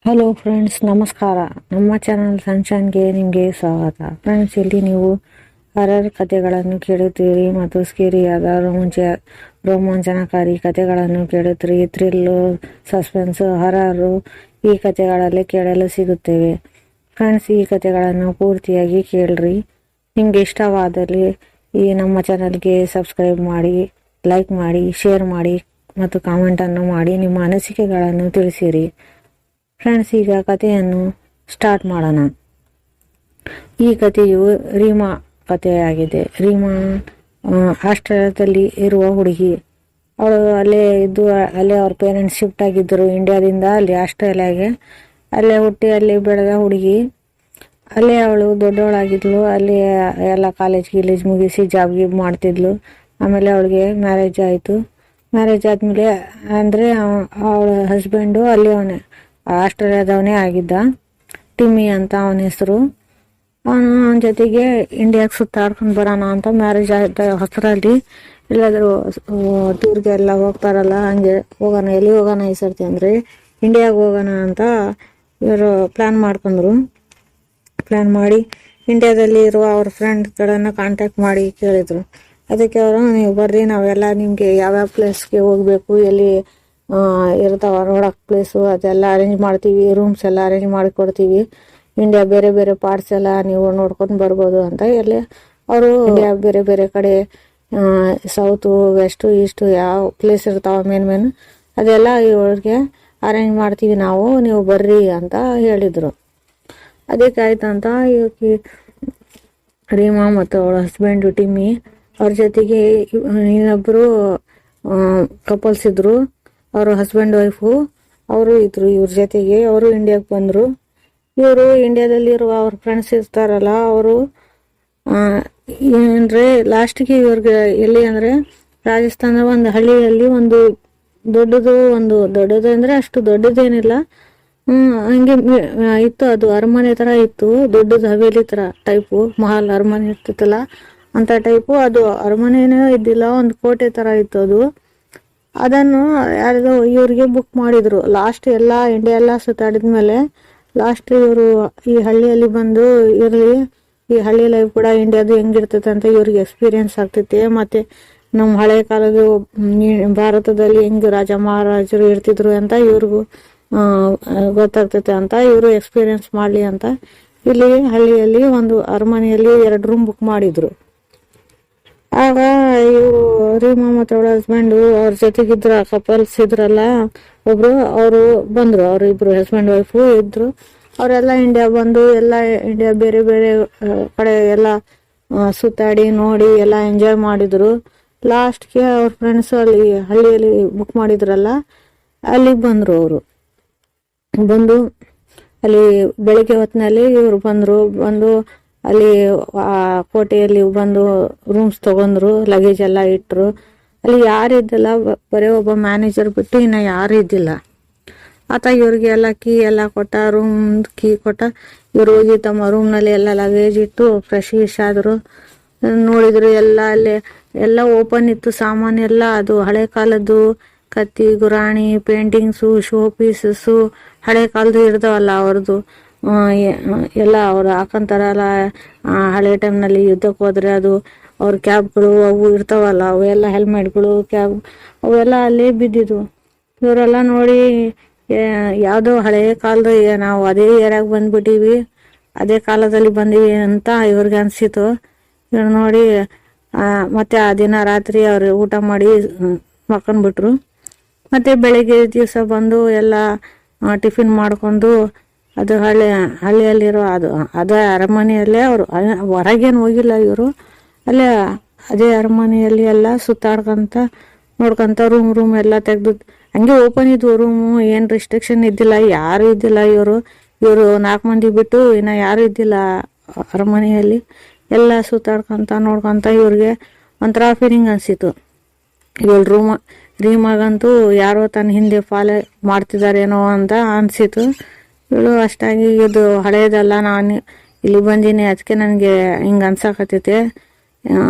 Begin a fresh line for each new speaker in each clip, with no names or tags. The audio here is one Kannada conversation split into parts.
ಹಲೋ ಫ್ರೆಂಡ್ಸ್, ನಮಸ್ಕಾರ. ನಮ್ಮ ಚಾನಲ್ ಸನ್ಶೈನ್ಗೆ ನಿಮಗೆ ಸ್ವಾಗತ. ಫ್ರೆಂಡ್ಸ್, ಇಲ್ಲಿ ನೀವು ಹರರ್ ಕಥೆಗಳನ್ನು ಕೇಳುತ್ತೀರಿ ಮತ್ತು ಸ್ಕೇರಿಯಾದ ರೋಮಾಂಚನಕಾರಿ ಕಥೆಗಳನ್ನು ಕೇಳುತ್ತೀರಿ. ಥ್ರಿಲ್ಲು, ಸಸ್ಪೆನ್ಸು, ಹರರು ಈ ಕಥೆಗಳಲ್ಲಿ ಕೇಳಲು ಸಿಗುತ್ತವೆ. ಫ್ರೆಂಡ್ಸ್, ಈ ಕಥೆಗಳನ್ನು ಪೂರ್ತಿಯಾಗಿ ಕೇಳ್ರಿ. ನಿಮಗೆ ಇಷ್ಟವಾದಲ್ಲಿ ಈ ನಮ್ಮ ಚಾನಲ್ಗೆ ಸಬ್ಸ್ಕ್ರೈಬ್ ಮಾಡಿ, ಲೈಕ್ ಮಾಡಿ, ಶೇರ್ ಮಾಡಿ ಮತ್ತು ಕಾಮೆಂಟನ್ನು ಮಾಡಿ ನಿಮ್ಮ ಅನಿಸಿಕೆಗಳನ್ನು ತಿಳಿಸಿರಿ. ಫ್ರೆಂಡ್ಸ್, ಈಗ ಕಥೆಯನ್ನು ಸ್ಟಾರ್ಟ್ ಮಾಡೋಣ. ಈ ಕಥೆಯು ರೀಮಾ ಕಥೆಯಾಗಿದೆ. ರೀಮಾ ಆಸ್ಟ್ರೇಲಿಯಾದಲ್ಲಿ ಇರುವ ಹುಡುಗಿ. ಅವಳು ಅಲ್ಲೇ ಅವ್ರ ಪೇರೆಂಟ್ಸ್ ಶಿಫ್ಟ್ ಆಗಿದ್ದರು ಇಂಡಿಯಾದಿಂದ ಅಲ್ಲಿ ಆಸ್ಟ್ರೇಲಿಯಾಗೆ. ಅಲ್ಲೇ ಹುಟ್ಟಿ ಅಲ್ಲಿ ಬೆಳೆದ ಹುಡುಗಿ. ಅಲ್ಲೇ ಅವಳು ದೊಡ್ಡವಳಾಗಿದ್ಲು. ಅಲ್ಲಿ ಎಲ್ಲ ಕಾಲೇಜ್ ಮುಗಿಸಿ ಜಾಬ್ ಮಾಡ್ತಿದ್ಲು. ಆಮೇಲೆ ಅವಳಿಗೆ ಮ್ಯಾರೇಜ್ ಆಯಿತು. ಮ್ಯಾರೇಜ್ ಆದಮೇಲೆ ಅಂದರೆ ಅವಳ ಹಸ್ಬೆಂಡು ಅಲ್ಲಿ ಆಸ್ಟ್ರೇಲಿಯಾದವನೇ ಆಗಿದ್ದ. ಟಿಮ್ಮಿ ಅಂತ ಅವನ ಹೆಸರು. ಅವನ ಜೊತೆಗೆ ಇಂಡಿಯಾಗೆ ಸುತ್ತಾಡ್ಕೊಂಡು ಬರೋಣ ಅಂತ ಮ್ಯಾರೇಜ್ ಆದ ಹೊಸರಲ್ಲಿ ಎಲ್ಲಾದರೂ ಟೂರ್ಗೆ ಎಲ್ಲ ಹೋಗ್ತಾರಲ್ಲ, ಹಂಗೆ ಹೋಗೋಣ. ಎಲ್ಲಿ ಹೋಗೋಣ ಈ ಸರ್ತಿ ಅಂದರೆ ಇಂಡಿಯಾಗೆ ಹೋಗೋಣ ಅಂತ ಇವರು ಪ್ಲ್ಯಾನ್ ಮಾಡ್ಕೊಂಡ್ರು. ಪ್ಲ್ಯಾನ್ ಮಾಡಿ ಇಂಡಿಯಾದಲ್ಲಿ ಇರುವ ಅವ್ರ ಫ್ರೆಂಡ್ಗಳನ್ನು ಕಾಂಟ್ಯಾಕ್ಟ್ ಮಾಡಿ ಕೇಳಿದರು. ಅದಕ್ಕೆ ಅವರು, ನೀವು ಬರ್ರಿ, ನಾವೆಲ್ಲ ನಿಮಗೆ ಯಾವ್ಯಾವ ಪ್ಲೇಸ್ಗೆ ಹೋಗಬೇಕು, ಎಲ್ಲಿ ಇರ್ತಾವ ನೋಡೋಕೆ ಪ್ಲೇಸು, ಅದೆಲ್ಲ ಅರೇಂಜ್ ಮಾಡ್ತೀವಿ. ರೂಮ್ಸ್ ಎಲ್ಲ ಅರೇಂಜ್ ಮಾಡಿಕೊಡ್ತೀವಿ. ಇಂಡಿಯಾ ಬೇರೆ ಬೇರೆ ಪಾರ್ಟ್ಸ್ ಎಲ್ಲ ನೀವು ನೋಡ್ಕೊಂಡು ಬರ್ಬೋದು ಅಂತ ಎಲ್ಲಿ ಅವರು ಇಂಡಿಯಾ ಬೇರೆ ಬೇರೆ ಕಡೆ ಸೌತು, ವೆಸ್ಟು, ಈಸ್ಟು ಯಾವ ಪ್ಲೇಸ್ ಇರ್ತಾವ ಮೇನ್ ಅದೆಲ್ಲ ಇವ್ರಿಗೆ ಅರೇಂಜ್ ಮಾಡ್ತೀವಿ ನಾವು, ನೀವು ಬರ್ರಿ ಅಂತ ಹೇಳಿದರು. ಅದಕ್ಕೆ ಆಯ್ತಂತ ರೀಮಾ ಮತ್ತು ಅವಳ ಹಸ್ಬೆಂಡು ಟಿಮ್ಮಿ, ಅವ್ರ ಜೊತೆಗೆ ಇನ್ನೊಬ್ಬರು ಕಪಲ್ಸ್ ಇದ್ರು. ಅವರು ಹಸ್ಬೆಂಡ್ ವೈಫು ಅವರು ಇದ್ರು. ಇವ್ರ ಜೊತೆಗೆ ಅವರು ಇಂಡಿಯಾಗೆ ಬಂದರು. ಇವರು ಇಂಡಿಯಾದಲ್ಲಿರುವ ಅವ್ರ ಫ್ರೆಂಡ್ಸ್ ಇರ್ತಾರಲ್ಲ, ಅವರು ಏನಂದರೆ ಲಾಸ್ಟಿಗೆ ಇವ್ರಿಗೆ ಎಲ್ಲಿ ಅಂದರೆ ರಾಜಸ್ಥಾನದ ಒಂದು ಹಳ್ಳಿಯಲ್ಲಿ ಒಂದು ದೊಡ್ಡದು ಅಂದರೆ ಅಷ್ಟು ದೊಡ್ಡದೇನಿಲ್ಲ, ಹಂಗೆ ಇತ್ತು. ಅದು ಅರಮನೆ ಥರ ಇತ್ತು, ದೊಡ್ಡದು ಹವೇಲಿ ಥರ ಟೈಪು, ಮಹಲ್ ಅರಮನೆ ಇರ್ತಿತ್ತಲ್ಲ ಅಂಥ ಟೈಪು. ಅದು ಅರಮನೆನೇ ಇದ್ದಿಲ್ಲ, ಒಂದು ಕೋಟೆ ಥರ ಇತ್ತು ಅದು. ಅದನ್ನು ಯಾರಿಗೋ ಇವ್ರಿಗೆ ಬುಕ್ ಮಾಡಿದರು. ಲಾಸ್ಟ್ ಎಲ್ಲ ಇಂಡಿಯಾ ಎಲ್ಲ ಸುತ್ತಾಡಿದ್ಮೇಲೆ ಲಾಸ್ಟ್ ಇವರು ಈ ಹಳ್ಳಿಯಲ್ಲಿ ಬಂದು ಇರಲಿ, ಈ ಹಳ್ಳಿ ಲೈಫ್ ಕೂಡ ಇಂಡಿಯಾದು ಹೆಂಗಿರ್ತೈತೆ ಅಂತ ಇವ್ರಿಗೆ ಎಕ್ಸ್ಪೀರಿಯನ್ಸ್ ಆಗ್ತೈತೆ. ಮತ್ತು ನಮ್ಮ ಹಳೆ ಕಾಲದ ಭಾರತದಲ್ಲಿ ಹೆಂಗೆ ರಾಜ ಮಹಾರಾಜರು ಇರ್ತಿದ್ರು ಅಂತ ಇವ್ರಿಗೂ ಗೊತ್ತಾಗ್ತೈತೆ ಅಂತ ಇವರು ಎಕ್ಸ್ಪೀರಿಯನ್ಸ್ ಮಾಡಲಿ ಅಂತ ಇಲ್ಲಿ ಹಳ್ಳಿಯಲ್ಲಿ ಒಂದು ಅರಮನೆಯಲ್ಲಿ 2 ರೂಮ್ ಬುಕ್ ಮಾಡಿದರು. ಆಗ ಇವರು ರೀಮಾ ಮತ್ತು ಅವಳ ಹಸ್ಬೆಂಡು ಅವ್ರ ಜೊತೆಗಿದ್ರ ಕಪಲ್ಸ್ ಇದ್ರಲ್ಲ ಒಬ್ರು, ಅವರು ಬಂದರು. ಅವರು ಇಬ್ರು ಹಸ್ಬೆಂಡ್ ವೈಫು ಇದ್ರು. ಅವರೆಲ್ಲ ಇಂಡಿಯಾ ಬಂದು ಎಲ್ಲ ಇಂಡಿಯಾ ಬೇರೆ ಬೇರೆ ಕಡೆ ಎಲ್ಲ ಸುತ್ತಾಡಿ ನೋಡಿ ಎಲ್ಲ ಎಂಜಾಯ್ ಮಾಡಿದ್ರು. ಲಾಸ್ಟ್ಗೆ ಅವ್ರ ಫ್ರೆಂಡ್ಸು ಅಲ್ಲಿ ಹಳ್ಳಿಯಲ್ಲಿ ಬುಕ್ ಮಾಡಿದ್ರಲ್ಲ ಅಲ್ಲಿಗೆ ಬಂದರು. ಅವರು ಬಂದು ಅಲ್ಲಿ ಬೆಳಿಗ್ಗೆ ಹೊತ್ತಿನಲ್ಲಿ ಇವರು ಬಂದು ಅಲ್ಲಿ ಕೋಟೆಯಲ್ಲಿ ಬಂದು ರೂಮ್ಸ್ ತಗೊಂಡ್ರು, ಲಗೇಜ್ ಎಲ್ಲ ಇಟ್ಟರು. ಅಲ್ಲಿ ಯಾರು ಇದ್ದಿಲ್ಲ, ಬರೀ ಒಬ್ಬ ಮ್ಯಾನೇಜರ್ ಬಿಟ್ಟು ಇನ್ನು ಯಾರು ಇದ್ದಿಲ್ಲ. ಆತ ಇವ್ರಿಗೆ ಎಲ್ಲ ಕೀ ಎಲ್ಲ ಕೊಟ್ಟ, ರೂಮ್ ಕೀ ಕೊಟ್ಟ. ಇವ್ರು ಹೋಗಿ ತಮ್ಮ ರೂಮ್ನಲ್ಲಿ ಎಲ್ಲ ಲಗೇಜ್ ಇಟ್ಟು ಫ್ರೆಶ್ ಆದರು. ನೋಡಿದ್ರು ಎಲ್ಲ ಅಲ್ಲಿ ಎಲ್ಲ ಓಪನ್ ಇತ್ತು ಸಾಮಾನು ಎಲ್ಲ. ಅದು ಹಳೆ ಕಾಲದ್ದು ಕತ್ತಿ, ಗುರಾಣಿ, ಪೇಂಟಿಂಗ್ಸು, ಶೋ ಪೀಸಸ್ಸು, ಹಳೆ ಕಾಲದ್ದು ಇರ್ತಾವಲ್ಲ ಅವ್ರದ್ದು ಎಲ್ಲ ಅವ್ರು ಹಾಕೊಂತಾರಲ್ಲ ಹಳೆ ಟೈಮ್ನಲ್ಲಿ ಯುದ್ಧಕ್ಕೆ ಹೋದ್ರೆ ಅದು ಅವ್ರ ಕ್ಯಾಬ್ಗಳು ಅವು ಇರ್ತಾವಲ್ಲ, ಅವೆಲ್ಲ ಹೆಲ್ಮೆಟ್ಗಳು, ಕ್ಯಾಬ್ ಅವೆಲ್ಲ ಅಲ್ಲೇ ಬಿದ್ದಿದ್ವು. ಇವರೆಲ್ಲ ನೋಡಿ ಯಾವುದೋ ಹಳೆ ಕಾಲದ, ನಾವು ಅದೇ ಏರಿಯಾಗ ಬಂದ್ಬಿಟ್ಟಿವಿ, ಅದೇ ಕಾಲದಲ್ಲಿ ಬಂದೀವಿ ಅಂತ ಇವ್ರಿಗೆ ಅನಿಸಿತು. ಇವ್ರು ನೋಡಿ ಮತ್ತೆ ಆ ದಿನ ರಾತ್ರಿ ಅವ್ರು ಊಟ ಮಾಡಿ ಮಕ್ಕೊಂಡ್ಬಿಟ್ರು. ಮತ್ತು ಬೆಳಿಗ್ಗೆ ದಿವಸ ಬಂದು ಎಲ್ಲ ಟಿಫಿನ್ ಮಾಡ್ಕೊಂಡು ಅದು ಹಳ್ಳಿಯಲ್ಲಿರೋ ಅದೇ ಅರಮನೆಯಲ್ಲೇ ಅವರು ಹೊರಗೇನು ಹೋಗಿಲ್ಲ ಇವರು. ಅಲ್ಲೇ ಅದೇ ಅರಮನೆಯಲ್ಲಿ ಎಲ್ಲ ಸುತ್ತಾಡ್ಕೊಂತ ನೋಡ್ಕೊಂತ ರೂಮ್ ಎಲ್ಲ ತೆಗೆದು ಹಂಗೆ ಓಪನ್ ಇದ್ವು ರೂಮು. ಏನು ರಿಸ್ಟ್ರಿಕ್ಷನ್ ಇದ್ದಿಲ್ಲ, ಯಾರು ಇದ್ದಿಲ್ಲ. ಇವರು 4 ಮಂದಿ ಬಿಟ್ಟು ಇನ್ನು ಯಾರು ಇದ್ದಿಲ್ಲ ಅರಮನೆಯಲ್ಲಿ. ಎಲ್ಲ ಸುತ್ತಾಡ್ಕೊಂತ ನೋಡ್ಕೊಂತ ಇವ್ರಿಗೆ ಒಂಥರ ಫೀಲಿಂಗ್ ಅನಿಸಿತು. ಇವಳು ರೀಮಾಗಂತೂ ಯಾರೋ ತನ್ನ ಹಿಂದೆ ಫಾಲೋ ಮಾಡ್ತಿದ್ದಾರೇನೋ ಅಂತ ಅನಿಸಿತು. ಇವಳು ಅಷ್ಟಾಗಿ ಇದು ಹಳೇದಲ್ಲ, ನಾನು ಇಲ್ಲಿ ಬಂದೀನಿ ಅದಕ್ಕೆ ನನಗೆ ಹಿಂಗೆ ಅನ್ಸಕತ್ತೈತೆ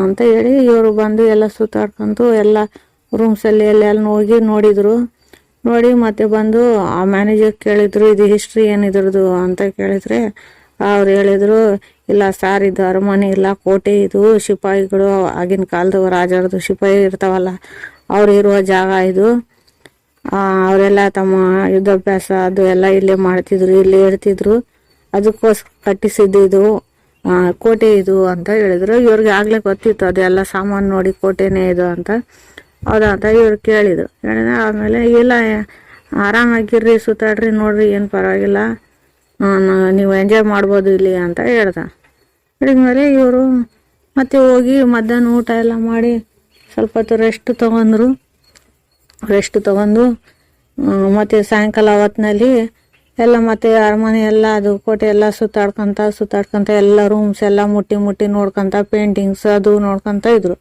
ಅಂತ ಹೇಳಿ ಇವರು ಬಂದು ಎಲ್ಲ ಸುತ್ತಾಡ್ಕೊಂತು ಎಲ್ಲ ರೂಮ್ಸಲ್ಲಿ ಎಲ್ಲೆಲ್ಲ ಹೋಗಿ ನೋಡಿದರು. ನೋಡಿ ಮತ್ತೆ ಬಂದು ಆ ಮ್ಯಾನೇಜರ್ ಕೇಳಿದ್ರು, ಇದು ಹಿಸ್ಟ್ರಿ ಏನಿದ್ರದು ಅಂತ ಕೇಳಿದ್ರೆ ಅವ್ರು ಹೇಳಿದ್ರು, ಇಲ್ಲ ಸರ್ ಇದು ಅರಮನೆ ಇಲ್ಲ, ಕೋಟೆ, ಇದು ಸಿಪಾಯಿಗಳು ಆಗಿನ ಕಾಲದ ರಾಜರದು ಸಿಪಾಯಿ ಇರ್ತಾವಲ್ಲ ಅವ್ರು ಇರುವ ಜಾಗ ಇದು. ಅವರೆಲ್ಲ ತಮ್ಮ ಯುದ್ಧಾಭ್ಯಾಸ ಅದು ಎಲ್ಲ ಇಲ್ಲೇ ಮಾಡ್ತಿದ್ರು, ಇಲ್ಲೇ ಇರ್ತಿದ್ರು, ಅದಕ್ಕೋಸ್ಕರ ಕಟ್ಟಿಸಿದ್ದು ಇದು ಕೋಟೆ ಇದು ಅಂತ ಹೇಳಿದ್ರು. ಇವ್ರಿಗೆ ಆಗ್ಲೇ ಗೊತ್ತಿತ್ತು ಅದೆಲ್ಲ ಸಾಮಾನು ನೋಡಿ ಕೋಟೆನೇ ಇದು ಅಂತ. ಹೌದಾ ಅಂತ ಇವ್ರು ಕೇಳಿದ್ರು. ಹೇಳಿದ್ರೆ ಆಮೇಲೆ ಇಲ್ಲ ಆರಾಮಾಗಿರ್ರಿ, ಸುತ್ತಾಡ್ರಿ, ನೋಡ್ರಿ, ಏನು ಪರವಾಗಿಲ್ಲ, ನೀವು ಎಂಜಾಯ್ ಮಾಡ್ಬೋದು ಇಲ್ಲಿ ಅಂತ ಹೇಳ್ದ. ಹೇಳಿದ್ಮೇಲೆ ಇವರು ಮತ್ತೆ ಹೋಗಿ ಮಧ್ಯಾಹ್ನ ಊಟ ಎಲ್ಲ ಮಾಡಿ ಸ್ವಲ್ಪ ಹೊತ್ತು ರೆಸ್ಟ್ ತಗೊಂಡು ಮತ್ತೆ ಸಾಯಂಕಾಲ ಹೊತ್ತಿನಲ್ಲಿ ಎಲ್ಲ ಮತ್ತೆ ಅರಮನೆ ಎಲ್ಲ ಅದು ಕೋಟೆ ಎಲ್ಲ ಸುತ್ತಾಡ್ಕೊಂತ ಎಲ್ಲ ರೂಮ್ಸ್ ಎಲ್ಲ ಮುಟ್ಟಿ ನೋಡ್ಕೊಂತ ಪೇಂಟಿಂಗ್ಸ್ ಅದು ನೋಡ್ಕೊಂತ ಇದ್ರು.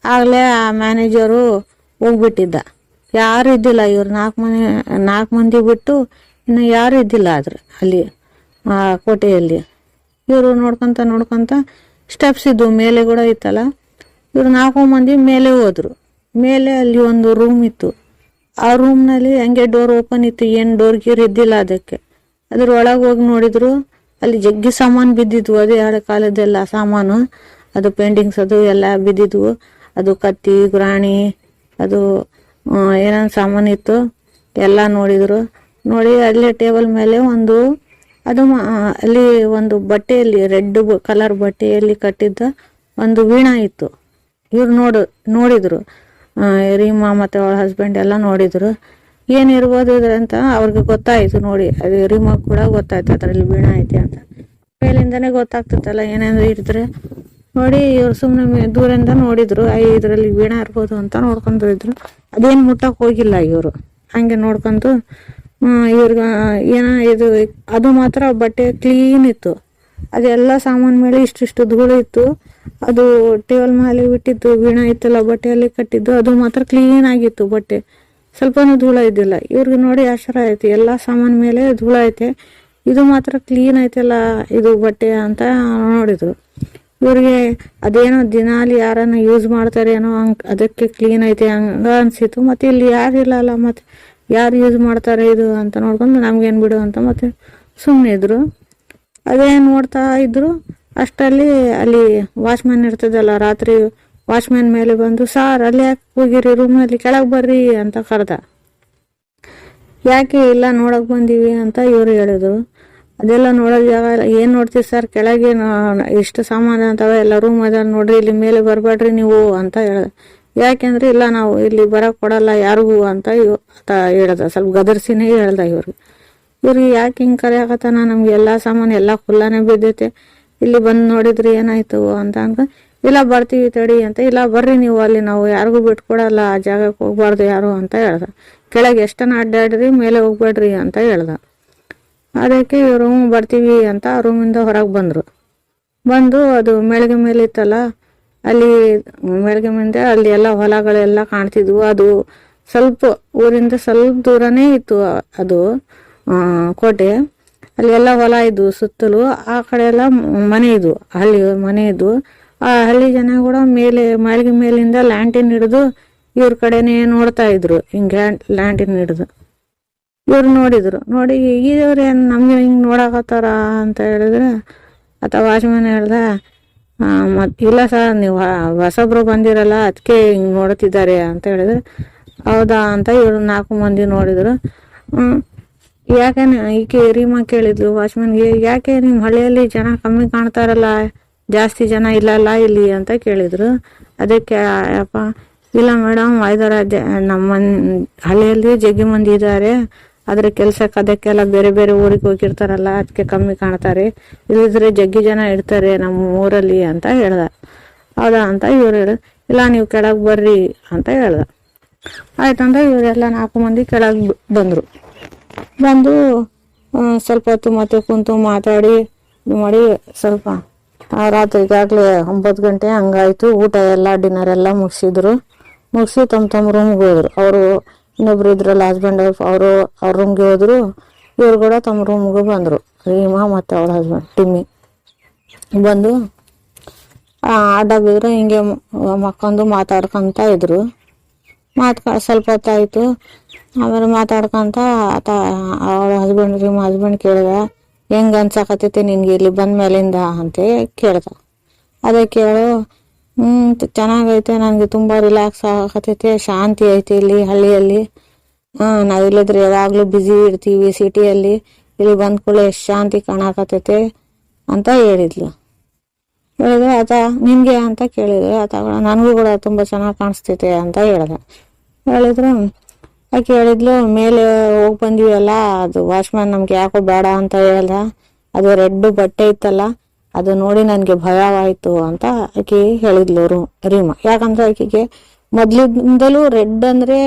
ಆಗಲೇ ಆ ಮ್ಯಾನೇಜರು ಹೋಗ್ಬಿಟ್ಟಿದ್ದ. ಯಾರು ಇದ್ದಿಲ್ಲ, ಇವ್ರು 4 ಮಂದಿ ಬಿಟ್ಟು ಇನ್ನು ಯಾರು ಇದ್ದಿಲ್ಲ ಆದ್ರೆ ಅಲ್ಲಿ ಆ ಕೋಟೆಯಲ್ಲಿ. ಇವರು ನೋಡ್ಕೊಂತ ಸ್ಟೆಪ್ಸ್ ಇದ್ವು, ಮೇಲೆ ಕೂಡ ಇತ್ತಲ್ಲ. ಇವ್ರು 4 ಮಂದಿ ಮೇಲೆ ಹೋದ್ರು. ಮೇಲೆ ಅಲ್ಲಿ ಒಂದು ರೂಮ್ ಇತ್ತು. ಆ ರೂಮ್ನಲ್ಲಿ ಹಂಗೆ ಡೋರ್ ಓಪನ್ ಇತ್ತು, ಏನು ಡೋರ್ ಗೀರ್ ಇದ್ದಿಲ್ಲ ಅದಕ್ಕೆ. ಅದ್ರ ಒಳಗೆ ಹೋಗಿ ನೋಡಿದ್ರು, ಅಲ್ಲಿ ಜಗ್ಗಿ ಸಾಮಾನು ಬಿದ್ದಿದ್ವು, ಅದೇ ಹಳೆ ಕಾಲದೆಲ್ಲ ಸಾಮಾನು, ಅದು ಪೇಂಟಿಂಗ್ಸ್ ಅದು ಎಲ್ಲ ಬಿದ್ದಿದ್ವು. ಅದು ಕತ್ತಿ, ಗುರಾಣಿ, ಅದು ಏನೇನು ಸಾಮಾನು ಇತ್ತು ಎಲ್ಲ ನೋಡಿದ್ರು. ನೋಡಿ ಅಲ್ಲೇ ಟೇಬಲ್ ಮೇಲೆ ಅಲ್ಲಿ ಒಂದು ಬಟ್ಟೆಯಲ್ಲಿ, ರೆಡ್ ಕಲರ್ ಬಟ್ಟೆಯಲ್ಲಿ ಕಟ್ಟಿದ್ದ ಒಂದು ವೀಣಾ ಇತ್ತು. ಇವ್ರು ನೋಡಿದ್ರು, ರೀಮಾ ಮತ್ತೆ ಅವಳ ಹಸ್ಬೆಂಡ್ ಎಲ್ಲ ನೋಡಿದ್ರು. ಏನಿರ್ಬೋದು ಅಂತ ಅವ್ರಿಗೆ ಗೊತ್ತಾಯ್ತು. ನೋಡಿ ಅದು ರೀಮಾ ಕೂಡ ಗೊತ್ತಾಯ್ತು ಅದರಲ್ಲಿ ವೀಣಾ ಐತೆ ಅಂತ. ಮೇಲಿಂದನೇ ಗೊತ್ತಾಗ್ತತ್ತಲ್ಲ ಏನೇನು ಇರಿದ್ರೆ. ನೋಡಿ ಇವ್ರು ಸುಮ್ಮನೆ ದೂರಿಂದ ನೋಡಿದ್ರು, ಇದರಲ್ಲಿ ವೀಣಾ ಇರ್ಬೋದು ಅಂತ ನೋಡ್ಕೊಂಡಿದ್ರು. ಅದೇನು ಮುಟ್ಟಕ್ಕೆ ಹೋಗಿಲ್ಲ ಇವರು, ಹಂಗೆ ನೋಡ್ಕೊಂಡು ಇವ್ರಿಗೆ ಇದು ಅದು ಮಾತ್ರ ಬಟ್ಟೆ ಕ್ಲೀನ್ ಇತ್ತು. ಅದೆಲ್ಲ ಸಾಮಾನು ಮೇಲೆ ಇಷ್ಟಿಷ್ಟು ಧೂಳು ಇತ್ತು. ಅದು ಟೇಬಲ್ ಮೇಲೆ ಬಿಟ್ಟಿದ್ದು ವೀಣಾ ಇತ್ತಲ್ಲ ಬಟ್ಟೆಯಲ್ಲಿ ಕಟ್ಟಿದ್ದು, ಅದು ಮಾತ್ರ ಕ್ಲೀನ್ ಆಗಿತ್ತು. ಬಟ್ಟೆ ಸ್ವಲ್ಪನೂ ಧೂಳ ಇದ್ದಿಲ್ಲ. ಇವ್ರಿಗೆ ನೋಡಿ ಆಶ್ಚರ್ಯ ಆಯ್ತು, ಎಲ್ಲ ಸಾಮಾನು ಮೇಲೆ ಧೂಳ ಐತೆ, ಇದು ಮಾತ್ರ ಕ್ಲೀನ್ ಐತಲ್ಲ ಇದು ಬಟ್ಟೆ ಅಂತ ನೋಡಿದ್ರು. ಇವ್ರಿಗೆ ಅದೇನೋ ದಿನಾಲಿ ಯಾರನ್ನ ಯೂಸ್ ಮಾಡ್ತಾರೇನೋ ಅದಕ್ಕೆ ಕ್ಲೀನ್ ಐತೆ ಹಂಗ ಅನ್ಸಿತ್ತು. ಮತ್ತೆ ಇಲ್ಲಿ ಯಾರು ಇಲ್ಲಲ್ಲ, ಮತ್ತೆ ಯಾರು ಯೂಸ್ ಮಾಡ್ತಾರೆ ಇದು ಅಂತ ನೋಡ್ಕೊಂಡು ನಮ್ಗೇನು ಬಿಡು ಅಂತ ಮತ್ತೆ ಸುಮ್ಮನೆ ಇದ್ರು. ಅದೇ ನೋಡ್ತಾ ಇದ್ರು. ಅಷ್ಟರಲ್ಲಿ ಅಲ್ಲಿ ವಾಚ್ಮ್ಯಾನ್ ಇರ್ತದಲ್ಲ, ರಾತ್ರಿ ವಾಚ್ಮ್ಯಾನ್ ಮೇಲೆ ಬಂದು, ಸಾರ್ ಅಲ್ಲಿ ಯಾಕೆ ಹೋಗಿರಿ, ರೂಮ್ನಲ್ಲಿ ಕೆಳಗೆ ಬರ್ರಿ ಅಂತ ಕರೆದ. ಯಾಕೆ ಇಲ್ಲ ನೋಡಕ್ ಬಂದೀವಿ ಅಂತ ಇವ್ರು ಹೇಳಿದ್ರು. ಅದೆಲ್ಲ ನೋಡೋದು ಜಾಗ ಏನು ನೋಡ್ತೀವಿ ಸರ್, ಕೆಳಗೆ ಎಷ್ಟು ಸಾಮಾನು ಅಂತವೆ, ಎಲ್ಲ ರೂಮ್ ಅದ ನೋಡ್ರಿ, ಇಲ್ಲಿ ಮೇಲೆ ಬರಬೇಡ್ರಿ ನೀವು ಅಂತ ಹೇಳ್ದ. ಯಾಕೆಂದ್ರೆ ಇಲ್ಲ ನಾವು ಇಲ್ಲಿ ಬರಕ್ ಕೊಡಲ್ಲ ಯಾರಿಗೂ ಅಂತ ಹೇಳ್ದ. ಸ್ವಲ್ಪ ಗದರ್ಸಿನೇ ಹೇಳ್ದ ಇವ್ರಿಗೆ ಯಾಕೆ ಹಿಂಗೆ ಕರೆಯಾಕತ್ತಾನ, ನಮ್ಗೆ ಎಲ್ಲ ಸಾಮಾನು ಎಲ್ಲ ಖುಲ್ಲಾನೇ ಬಿದ್ದೈತೆ, ಇಲ್ಲಿ ಬಂದು ನೋಡಿದ್ರಿ ಏನಾಯ್ತು ಅಂತ ಇಲ್ಲ ಬರ್ತೀವಿ ತಡಿ ಅಂತ. ಇಲ್ಲ ಬರ್ರಿ ನೀವು, ಅಲ್ಲಿ ನಾವು ಯಾರಿಗೂ ಬಿಟ್ಕೊಡಲ್ಲ, ಆ ಜಾಗಕ್ಕೆ ಹೋಗ್ಬಾರ್ದು ಯಾರು ಅಂತ ಹೇಳ್ದ. ಕೆಳಗೆ ಎಷ್ಟನ್ನ ಅಡ್ಡಾಡ್ರಿ, ಮೇಲೆ ಹೋಗ್ಬೇಡ್ರಿ ಅಂತ ಹೇಳ್ದ. ಅದಕ್ಕೆ ಇವರು ಬರ್ತೀವಿ ಅಂತ ಆ ರೂಮಿಂದ ಹೊರಗೆ ಬಂದು ಅದು ಮೆಳಗೆ ಮೇಲೆ ಇತ್ತಲ್ಲ, ಅಲ್ಲಿ ಮೆಳಗೆ ಮುಂದೆ ಅಲ್ಲಿ ಎಲ್ಲ ಹೊಲಗಳೆಲ್ಲ ಕಾಣ್ತಿದ್ವು. ಅದು ಸ್ವಲ್ಪ ಊರಿಂದ ಸ್ವಲ್ಪ ದೂರನೇ ಇತ್ತು ಅದು ಕೋಟೆ. ಅಲ್ಲಿ ಎಲ್ಲ ಹೊಲ ಇದ್ವು ಸುತ್ತಲೂ, ಆ ಕಡೆ ಎಲ್ಲ ಮನೆ ಇದ್ವು, ಹಳ್ಳಿ ಮನೆ ಇದ್ವು. ಆ ಹಳ್ಳಿ ಜನ ಕೂಡ ಮೇಲೆ ಮಾಳಿಗೆ ಮೇಲಿಂದ ಲ್ಯಾಂಟಿನ್ ಹಿಡಿದು ಇವ್ರ ಕಡೆನೇ ನೋಡ್ತಾ ಇದ್ರು, ಹಿಂಗೆ ಲ್ಯಾಂಟಿನ್ ಹಿಡಿದು. ಇವ್ರು ನೋಡಿದ್ರು. ನೋಡಿ ಇವ್ರು ಏನು ನಮ್ಗೆ ಹಿಂಗೆ ನೋಡಕತ್ತಾರ ಅಂತ ಹೇಳಿದ್ರೆ, ಅಥವಾ ವಾಚ್ಮ್ಯಾನ್ ಹೇಳ್ದ, ಇಲ್ಲ ಸರ್ ನೀವು ಹೊಸಬ್ರು ಬಂದಿರಲ್ಲ ಅದಕ್ಕೆ ಹಿಂಗೆ ನೋಡ್ತಿದ್ದಾರೆ ಅಂತ ಹೇಳಿದ್ರೆ, ಹೌದಾ ಅಂತ ಇವ್ರು 4 ಮಂದಿ ನೋಡಿದ್ರು. ಯಾಕೆ ಈಕೆ ರೀಮಾ ಕೇಳಿದ್ಲು ವಾಚ್ಮ್ಯಾನ್ಗೆ, ಯಾಕೆ ನಿಮ್ಮ ಹಳ್ಳಿಯಲ್ಲಿ ಜನ ಕಮ್ಮಿ ಕಾಣ್ತಾರಲ್ಲ, ಜಾಸ್ತಿ ಜನ ಇಲ್ಲಲ್ಲ ಇಲ್ಲಿ ಅಂತ ಕೇಳಿದ್ರು. ಅದಕ್ಕೆ ಅಪ್ಪ ಇಲ್ಲ ಮೇಡಮ್, 5 ನಮ್ಮ ಹಳ್ಳಿಯಲ್ಲಿ ಜಗ್ಗಿ ಮಂದಿ ಇದ್ದಾರೆ, ಅದ್ರ ಕೆಲ್ಸಕ್ಕೆ ಅದಕ್ಕೆಲ್ಲ ಬೇರೆ ಬೇರೆ ಊರಿಗೆ ಹೋಗಿರ್ತಾರಲ್ಲ ಅದಕ್ಕೆ ಕಮ್ಮಿ ಕಾಣ್ತಾರೆ, ಇಲ್ಲಿದ್ರೆ ಜಗ್ಗಿ ಜನ ಇರ್ತಾರೆ ನಮ್ಮ ಊರಲ್ಲಿ ಅಂತ ಹೇಳ್ದ. ಹೌದಾ ಅಂತ ಇವ್ರು ಹೇಳಿದ್ರು. ಇಲ್ಲ ನೀವು ಕೆಳಗೆ ಬರ್ರಿ ಅಂತ ಹೇಳ್ದ. ಆಯ್ತಂತ ಇವರೆಲ್ಲ 4 ಮಂದಿ ಕೆಳಗೆ ಬಂದು ಸ್ವಲ್ಪ ಹೊತ್ತು ಮತ್ತೆ ಕುಂತು ಮಾತಾಡಿ ಮಾಡಿ ಸ್ವಲ್ಪ ರಾತ್ರಿ ಈಗಾಗಲೇ 9 ಗಂಟೆ ಹಂಗಾಯ್ತು. ಊಟ ಎಲ್ಲ ಡಿನ್ನರ್ ಎಲ್ಲ ಮುಗಿಸಿ ತಮ್ಮ ರೂಮ್ಗೆ ಹೋದ್ರು. ಅವರು ಇನ್ನೊಬ್ರು ಇದ್ರಲ್ಲ ಹಸ್ಬೆಂಡ್ ವೈಫ್, ಅವರು ಅವ್ರ ರೂಮ್ಗೆ ಹೋದ್ರು. ಇವ್ರು ಕೂಡ ತಮ್ಮ ರೂಮ್ಗೆ ಬಂದರು. ರೀಮಾ ಮತ್ತು ಅವಳ ಹಸ್ಬೆಂಡ್ ಟಿಮ್ಮಿ ಬಂದು ಅಡ್ಡ ಬಿದ್ರು. ಹಿಂಗೆ ಮಕ್ಕೊಂದು ಮಾತಾಡ್ಕೊಂತ ಇದ್ರು. ಸ್ವಲ್ಪ ಹೊತ್ತಾಯ್ತು. ಆಮೇಲೆ ಮಾತಾಡ್ಕೊಂತ ಆತ ಅವಳ ಹಸ್ಬೆಂಡ್ ಕೇಳಿದ, ಹೆಂಗ್ ಅನ್ಸಕತ್ತೈತೆ ನಿನ್ಗೆ ಇಲ್ಲಿ ಬಂದ ಮೇಲಿಂದ ಅಂತ ಕೇಳ್ದ. ಅದೇ ಕೇಳು, ಚೆನ್ನಾಗೈತೆ, ನನಗೆ ತುಂಬಾ ರಿಲ್ಯಾಕ್ಸ್ ಆಗಕತ್ತೈತೆ, ಶಾಂತಿ ಐತೆ ಇಲ್ಲಿ ಹಳ್ಳಿಯಲ್ಲಿ. ನಾವಿಲ್ಲಿದ್ರೆ ಯಾವಾಗ್ಲೂ ಬ್ಯುಸಿ ಇರ್ತೀವಿ ಸಿಟಿಯಲ್ಲಿ, ಇಲ್ಲಿ ಬಂದ ಕೂಡಲೇ ಎಷ್ಟು ಶಾಂತಿ ಕಾಣಕತ್ತೈತೆ ಅಂತ ಹೇಳಿದ್ಲು. ಹೇಳಿದ್ರೆ ಆತ ನಿನ್ಗೆ ಅಂತ ಕೇಳಿದ್ರೆ ಆತ ನನಗೂ ಕೂಡ ತುಂಬಾ ಚೆನ್ನಾಗಿ ಕಾಣಿಸ್ತೈತೆ ಅಂತ ಹೇಳಿದ್ರು. ಆಕೆ ಹೇಳಿದ್ಲು, ಮೇಲೆ ಹೋಗಿ ಬಂದಿವಲ್ಲ, ಅದು ವಾಚ್ಮ್ಯಾನ್ ನಮ್ಗೆ ಯಾಕೋ ಬೇಡ ಅಂತ ಹೇಳ್ದ, ಅದು ರೆಡ್ ಬಟ್ಟೆ ಇತ್ತಲ್ಲ ಅದು ನೋಡಿ ನನ್ಗೆ ಭಯವಾಯ್ತು ಅಂತ ಆಕೆ ಹೇಳಿದ್ಲು ರೀಮಾ. ಯಾಕಂದ್ರೆ ಆಕೆಗೆ ಮೊದ್ಲಿಂದಲೂ ರೆಡ್ ಅಂದ್ರೆ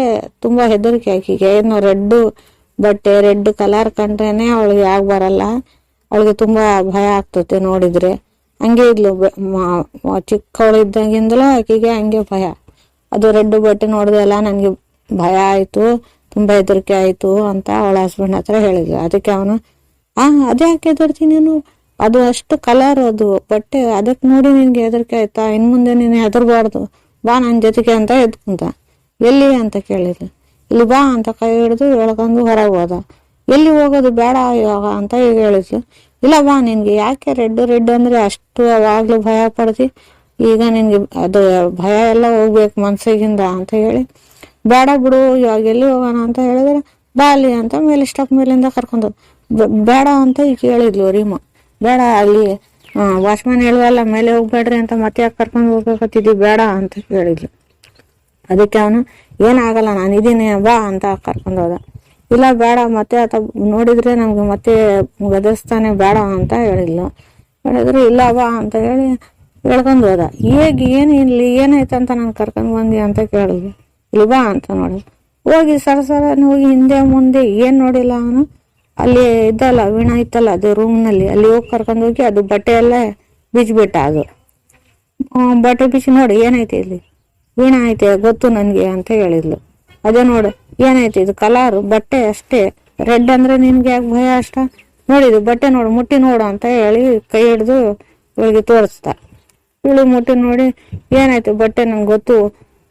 ತುಂಬಾ ಹೆದರಿಕೆ ಆಕೆಗೆ. ಏನು ರೆಡ್ ಬಟ್ಟೆ ರೆಡ್ ಕಲರ್ ಕಂಡ್ರೇನೆ ಅವಳಿಗೆ ಯಾಕೆ ಬರಲ್ಲ, ಅವಳಿಗೆ ತುಂಬಾ ಭಯ ಆಗ್ತತೆ ನೋಡಿದ್ರೆ. ಹಂಗೆ ಇದ್ಲು, ಚಿಕ್ಕವಳಿದ್ದಾಗಿಂದಲೂ ಆಕೆಗೆ ಹಂಗೆ ಭಯ. ಅದು ರೆಡ್ ಬಟ್ಟೆ ನೋಡಿದೆಲ್ಲ ನನ್ಗೆ ಭಯ ಆಯ್ತು, ತುಂಬಾ ಹೆದರಿಕೆ ಆಯ್ತು ಅಂತ ಅವಳ ಹಸ್ಬೆಂಡ್ ಹತ್ರ ಹೇಳಿದ್ಲು. ಅದಕ್ಕೆ ಅವನು ಅದೇ ಯಾಕೆ ಹೆದರ್ತೀನಿ ನೀನು, ಅದು ಅಷ್ಟು ಕಲರ್ ಅದು ಬಟ್ಟೆ, ಅದಕ್ಕೆ ನೋಡಿ ನಿನ್ಗೆ ಹೆದರಿಕೆ ಆಯ್ತಾ, ಇನ್ ಮುಂದೆ ನೀನು ಹೆದರ್ಬಾರ್ದು, ಬಾ ನನ್ನ ಜೊತೆಗೆ ಅಂತ ಎದ್ಕುಂತ. ಎಲ್ಲಿ ಅಂತ ಕೇಳಿದ್ಲು. ಇಲ್ಲಿ ಬಾ ಅಂತ ಕೈ ಹಿಡಿದು ಎಳ್ಕೊಂಡು ಹೊರಗೆ ಹೋದ. ಎಲ್ಲಿ ಹೋಗೋದು, ಬೇಡ ಇವಾಗ ಅಂತ ಈಗ ಹೇಳಿದ್ಲು. ಇಲ್ಲ ಬಾ, ನಿನ್ಗೆ ಯಾಕೆ ರೆಡ್ ಅಂದ್ರೆ ಅಷ್ಟು ಅವಾಗ್ಲೂ ಭಯ ಪಡ್ತಿ, ಈಗ ನಿನ್ಗೆ ಅದು ಭಯ ಎಲ್ಲ ಹೋಗ್ಬೇಕು ಮನ್ಸಿಗಿಂದ ಅಂತ ಹೇಳಿ, ಬೇಡ ಬಿಡು ಇವಾಗ ಎಲ್ಲಿ ಹೋಗೋಣ ಅಂತ ಹೇಳಿದ್ರೆ, ಬಾ ಅಲ್ಲಿ ಅಂತ ಮೇಲೆ ಸ್ಟೆಪ್ ಮೇಲಿಂದ ಕರ್ಕೊಂಡು ಬೇಡ ಅಂತ ಈಗ ಹೇಳಿದ್ಲು ರೀಮಾ. ಬೇಡ, ಅಲ್ಲಿ ವಾಚ್ಮ್ಯಾನ್ ಹೇಳುವಲ್ಲ ಮೇಲೆ ಹೋಗ್ಬೇಡ್ರಿ ಅಂತ, ಮತ್ತೆ ಯಾಕೆ ಕರ್ಕೊಂಡು ಹೋಗ್ಬೇಕತ್ತಿದ್ವಿ, ಬೇಡ ಅಂತ ಹೇಳಿದ್ಲು. ಅದಕ್ಕೆ ಅವನು ಏನಾಗಲ್ಲ ನಾನಿದ್ದೀನಿ ಬಾ ಅಂತ ಕರ್ಕೊಂಡು ಹೋದ. ಇಲ್ಲ ಬೇಡ, ಮತ್ತೆ ಆತ ನೋಡಿದ್ರೆ ನಮ್ಗೆ ಮತ್ತೆ ಗದರ್ಸ್ತಾನೆ, ಬೇಡ ಅಂತ ಹೇಳಿದ್ಲು. ಹೇಳಿದ್ರು ಇಲ್ಲ ಬಾ ಅಂತ ಹೇಳಿ ಹೇಳ್ಕೊಂಡು ಹೋದ. ಇಲ್ಲಿ ಏನಾಯ್ತು ಅಂತ ನಾನು ಕರ್ಕೊಂಡು ಬಂದಿ ಅಂತ ಕೇಳಿದ್ವಿ. ಇಲ್ಲಿ ಬಾ ಅಂತ ನೋಡಿ ಹೋಗಿ ಸರಸರ ಹೋಗಿ ಹಿಂದೆ ಮುಂದೆ ಏನ್ ನೋಡಿಲ್ಲ ಅವನು. ಅಲ್ಲಿ ಇದ್ದಲ್ಲ ವೀಣಾ ಇತ್ತಲ್ಲ ಅದು ರೂಮ್ನಲ್ಲಿ, ಅಲ್ಲಿ ಹೋಗಿ ಕರ್ಕೊಂಡು ಹೋಗಿ ಅದು ಬಟ್ಟೆ ಎಲ್ಲ ಬಿಚ್ಚಿಬಿಟ್ಟ. ಅದು ಬಟ್ಟೆ ಬಿಚ್ಚಿ ನೋಡಿ ಏನೈತೆ ಇಲ್ಲಿ, ವೀಣಾ ಐತೆ ಗೊತ್ತು ನನ್ಗೆ ಅಂತ ಹೇಳಿದ್ಲು. ಅದೇ ನೋಡು ಏನೈತೆ ಇದು ಕಲರ್ ಬಟ್ಟೆ ಅಷ್ಟೇ, ರೆಡ್ ಅಂದ್ರೆ ನಿನ್ಗೆ ಯಾಕೆ ಭಯ ಅಷ್ಟ, ನೋಡಿದು ಬಟ್ಟೆ ನೋಡು ಮುಟ್ಟಿ ನೋಡು ಅಂತ ಹೇಳಿ ಕೈ ಹಿಡ್ದು ಇವಳಿಗೆ ತೋರಿಸ್ದ. ಇವಳು ಮುಟ್ಟಿ ನೋಡಿ ಏನಾಯ್ತು ಬಟ್ಟೆ ನಂಗೆ ಗೊತ್ತು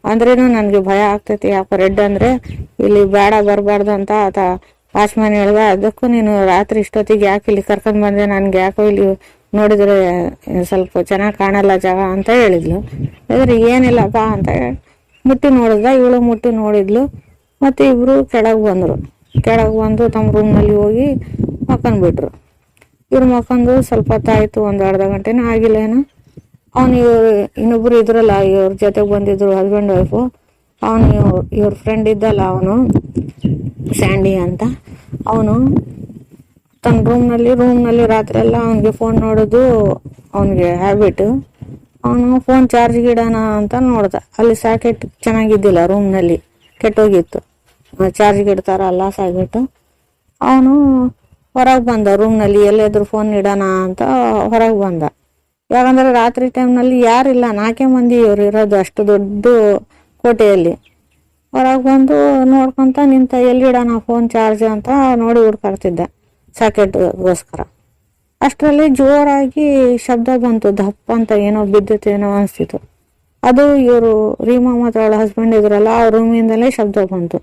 ಅಂದ್ರೇನು ನನ್ಗೆ ಭಯ ಆಗ್ತೈತಿ, ಯಾಕೆ ರೆಡ್ ಅಂದ್ರೆ ಇಲ್ಲಿ ಬೇಡ ಬರಬಾರ್ದು ಅಂತ ಆತ ವಾಚ್ಮ್ಯಾನ್ ಹೇಳ್ದ. ಅದಕ್ಕೂ ನೀನು ರಾತ್ರಿ ಇಷ್ಟೊತ್ತಿಗೆ ಯಾಕೆ ಇಲ್ಲಿ ಕರ್ಕೊಂಡ್ ಬಂದೆ, ನನ್ಗೆ ಯಾಕೋ ಇಲ್ಲಿ ನೋಡಿದ್ರೆ ಸ್ವಲ್ಪ ಚೆನ್ನಾಗಿ ಕಾಣಲ್ಲ ಜಾಗ ಅಂತ ಹೇಳಿದ್ಲು. ಆದ್ರೆ ಏನಿಲ್ಲ ಬಾ ಅಂತ ಮುಟ್ಟಿ ನೋಡಿದ. ಇವಳು ಮುಟ್ಟಿ ನೋಡಿದ್ಲು. ಮತ್ತೆ ಇಬ್ರು ಕೆಳಗೆ ಬಂದು ತಮ್ಮ ರೂಮ್ನಲ್ಲಿ ಹೋಗಿ ಮಕ್ಕಂಡ್ಬಿಟ್ರು. ಇವ್ರು ಮಕ್ಕಂದು ಸ್ವಲ್ಪ ಹೊತ್ತಾಯ್ತು, ಒಂದು ಅರ್ಧ ಗಂಟೆನೂ ಆಗಿಲ್ಲ ಏನು. ಇವ್ರು ಇನ್ನೊಬ್ರು ಇದ್ರಲ್ಲ, ಇವ್ರ ಜೊತೆಗೆ ಬಂದಿದ್ರು ಹಸ್ಬೆಂಡ್ ವೈಫು. ಇವ್ರ ಫ್ರೆಂಡ್ ಇದ್ದಲ್ಲ, ಅವನು ಸ್ಯಾಂಡಿ ಅಂತ, ಅವನು ತನ್ನ ರೂಮ್ನಲ್ಲಿ ರಾತ್ರಿ ಎಲ್ಲ ಅವನಿಗೆ ಫೋನ್ ನೋಡೋದು ಅವನಿಗೆ ಹ್ಯಾಬಿಟ್. ಅವನು ಫೋನ್ ಚಾರ್ಜ್ಗೆ ಇಡೋಣ ಅಂತ ನೋಡ್ದ. ಅಲ್ಲಿ ಸಾಕೆಟ್ ಚೆನ್ನಾಗಿದ್ದಿಲ್ಲ, ರೂಮ್ನಲ್ಲಿ ಕೆಟ್ಟೋಗಿತ್ತು, ಚಾರ್ಜ್ಗೆ ಇಡ್ತಾರಲ್ಲ ಸಾಕೆಟ್. ಅವನು ಹೊರಗೆ ಬಂದ, ರೂಮ್ನಲ್ಲಿ ಎಲ್ಲಾದ್ರೂ ಫೋನ್ ಇಡೋಣ ಅಂತ ಹೊರಗೆ ಬಂದ. ಯಾಕಂದ್ರೆ ರಾತ್ರಿ ಟೈಮ್ನಲ್ಲಿ ಯಾರಿಲ್ಲ, 4 ಮಂದಿ ಇವ್ರು ಇರೋದು ಅಷ್ಟು ದೊಡ್ಡ ಕೋಟೆಯಲ್ಲಿ. ಹೊರಗೆ ಬಂದು ನೋಡ್ಕೊಂತ ನಿಂತ, ಎಲ್ಲಿ ಇಡೋಣ ಫೋನ್ ಚಾರ್ಜ್ ಅಂತ ನೋಡಿ ಹುಡ್ಕಾಡ್ತಿದ್ದ ಸಾಕೆಟ್ಗೋಸ್ಕರ. ಅಷ್ಟರಲ್ಲಿ ಜೋರಾಗಿ ಶಬ್ದ ಬಂತು, ದಪ್ಪ ಅಂತ ಏನೋ ಬಿದ್ದಿತ್ತೇನೋ ಅನಿಸ್ತಿತ್ತು. ಅದು ಇವರು ರೀಮಾ ಮತ್ತು ಅವಳ ಹಸ್ಬೆಂಡ್ ಇದ್ರಲ್ಲ, ಆ ರೂಮಿಂದಲೇ ಶಬ್ದ ಬಂತು.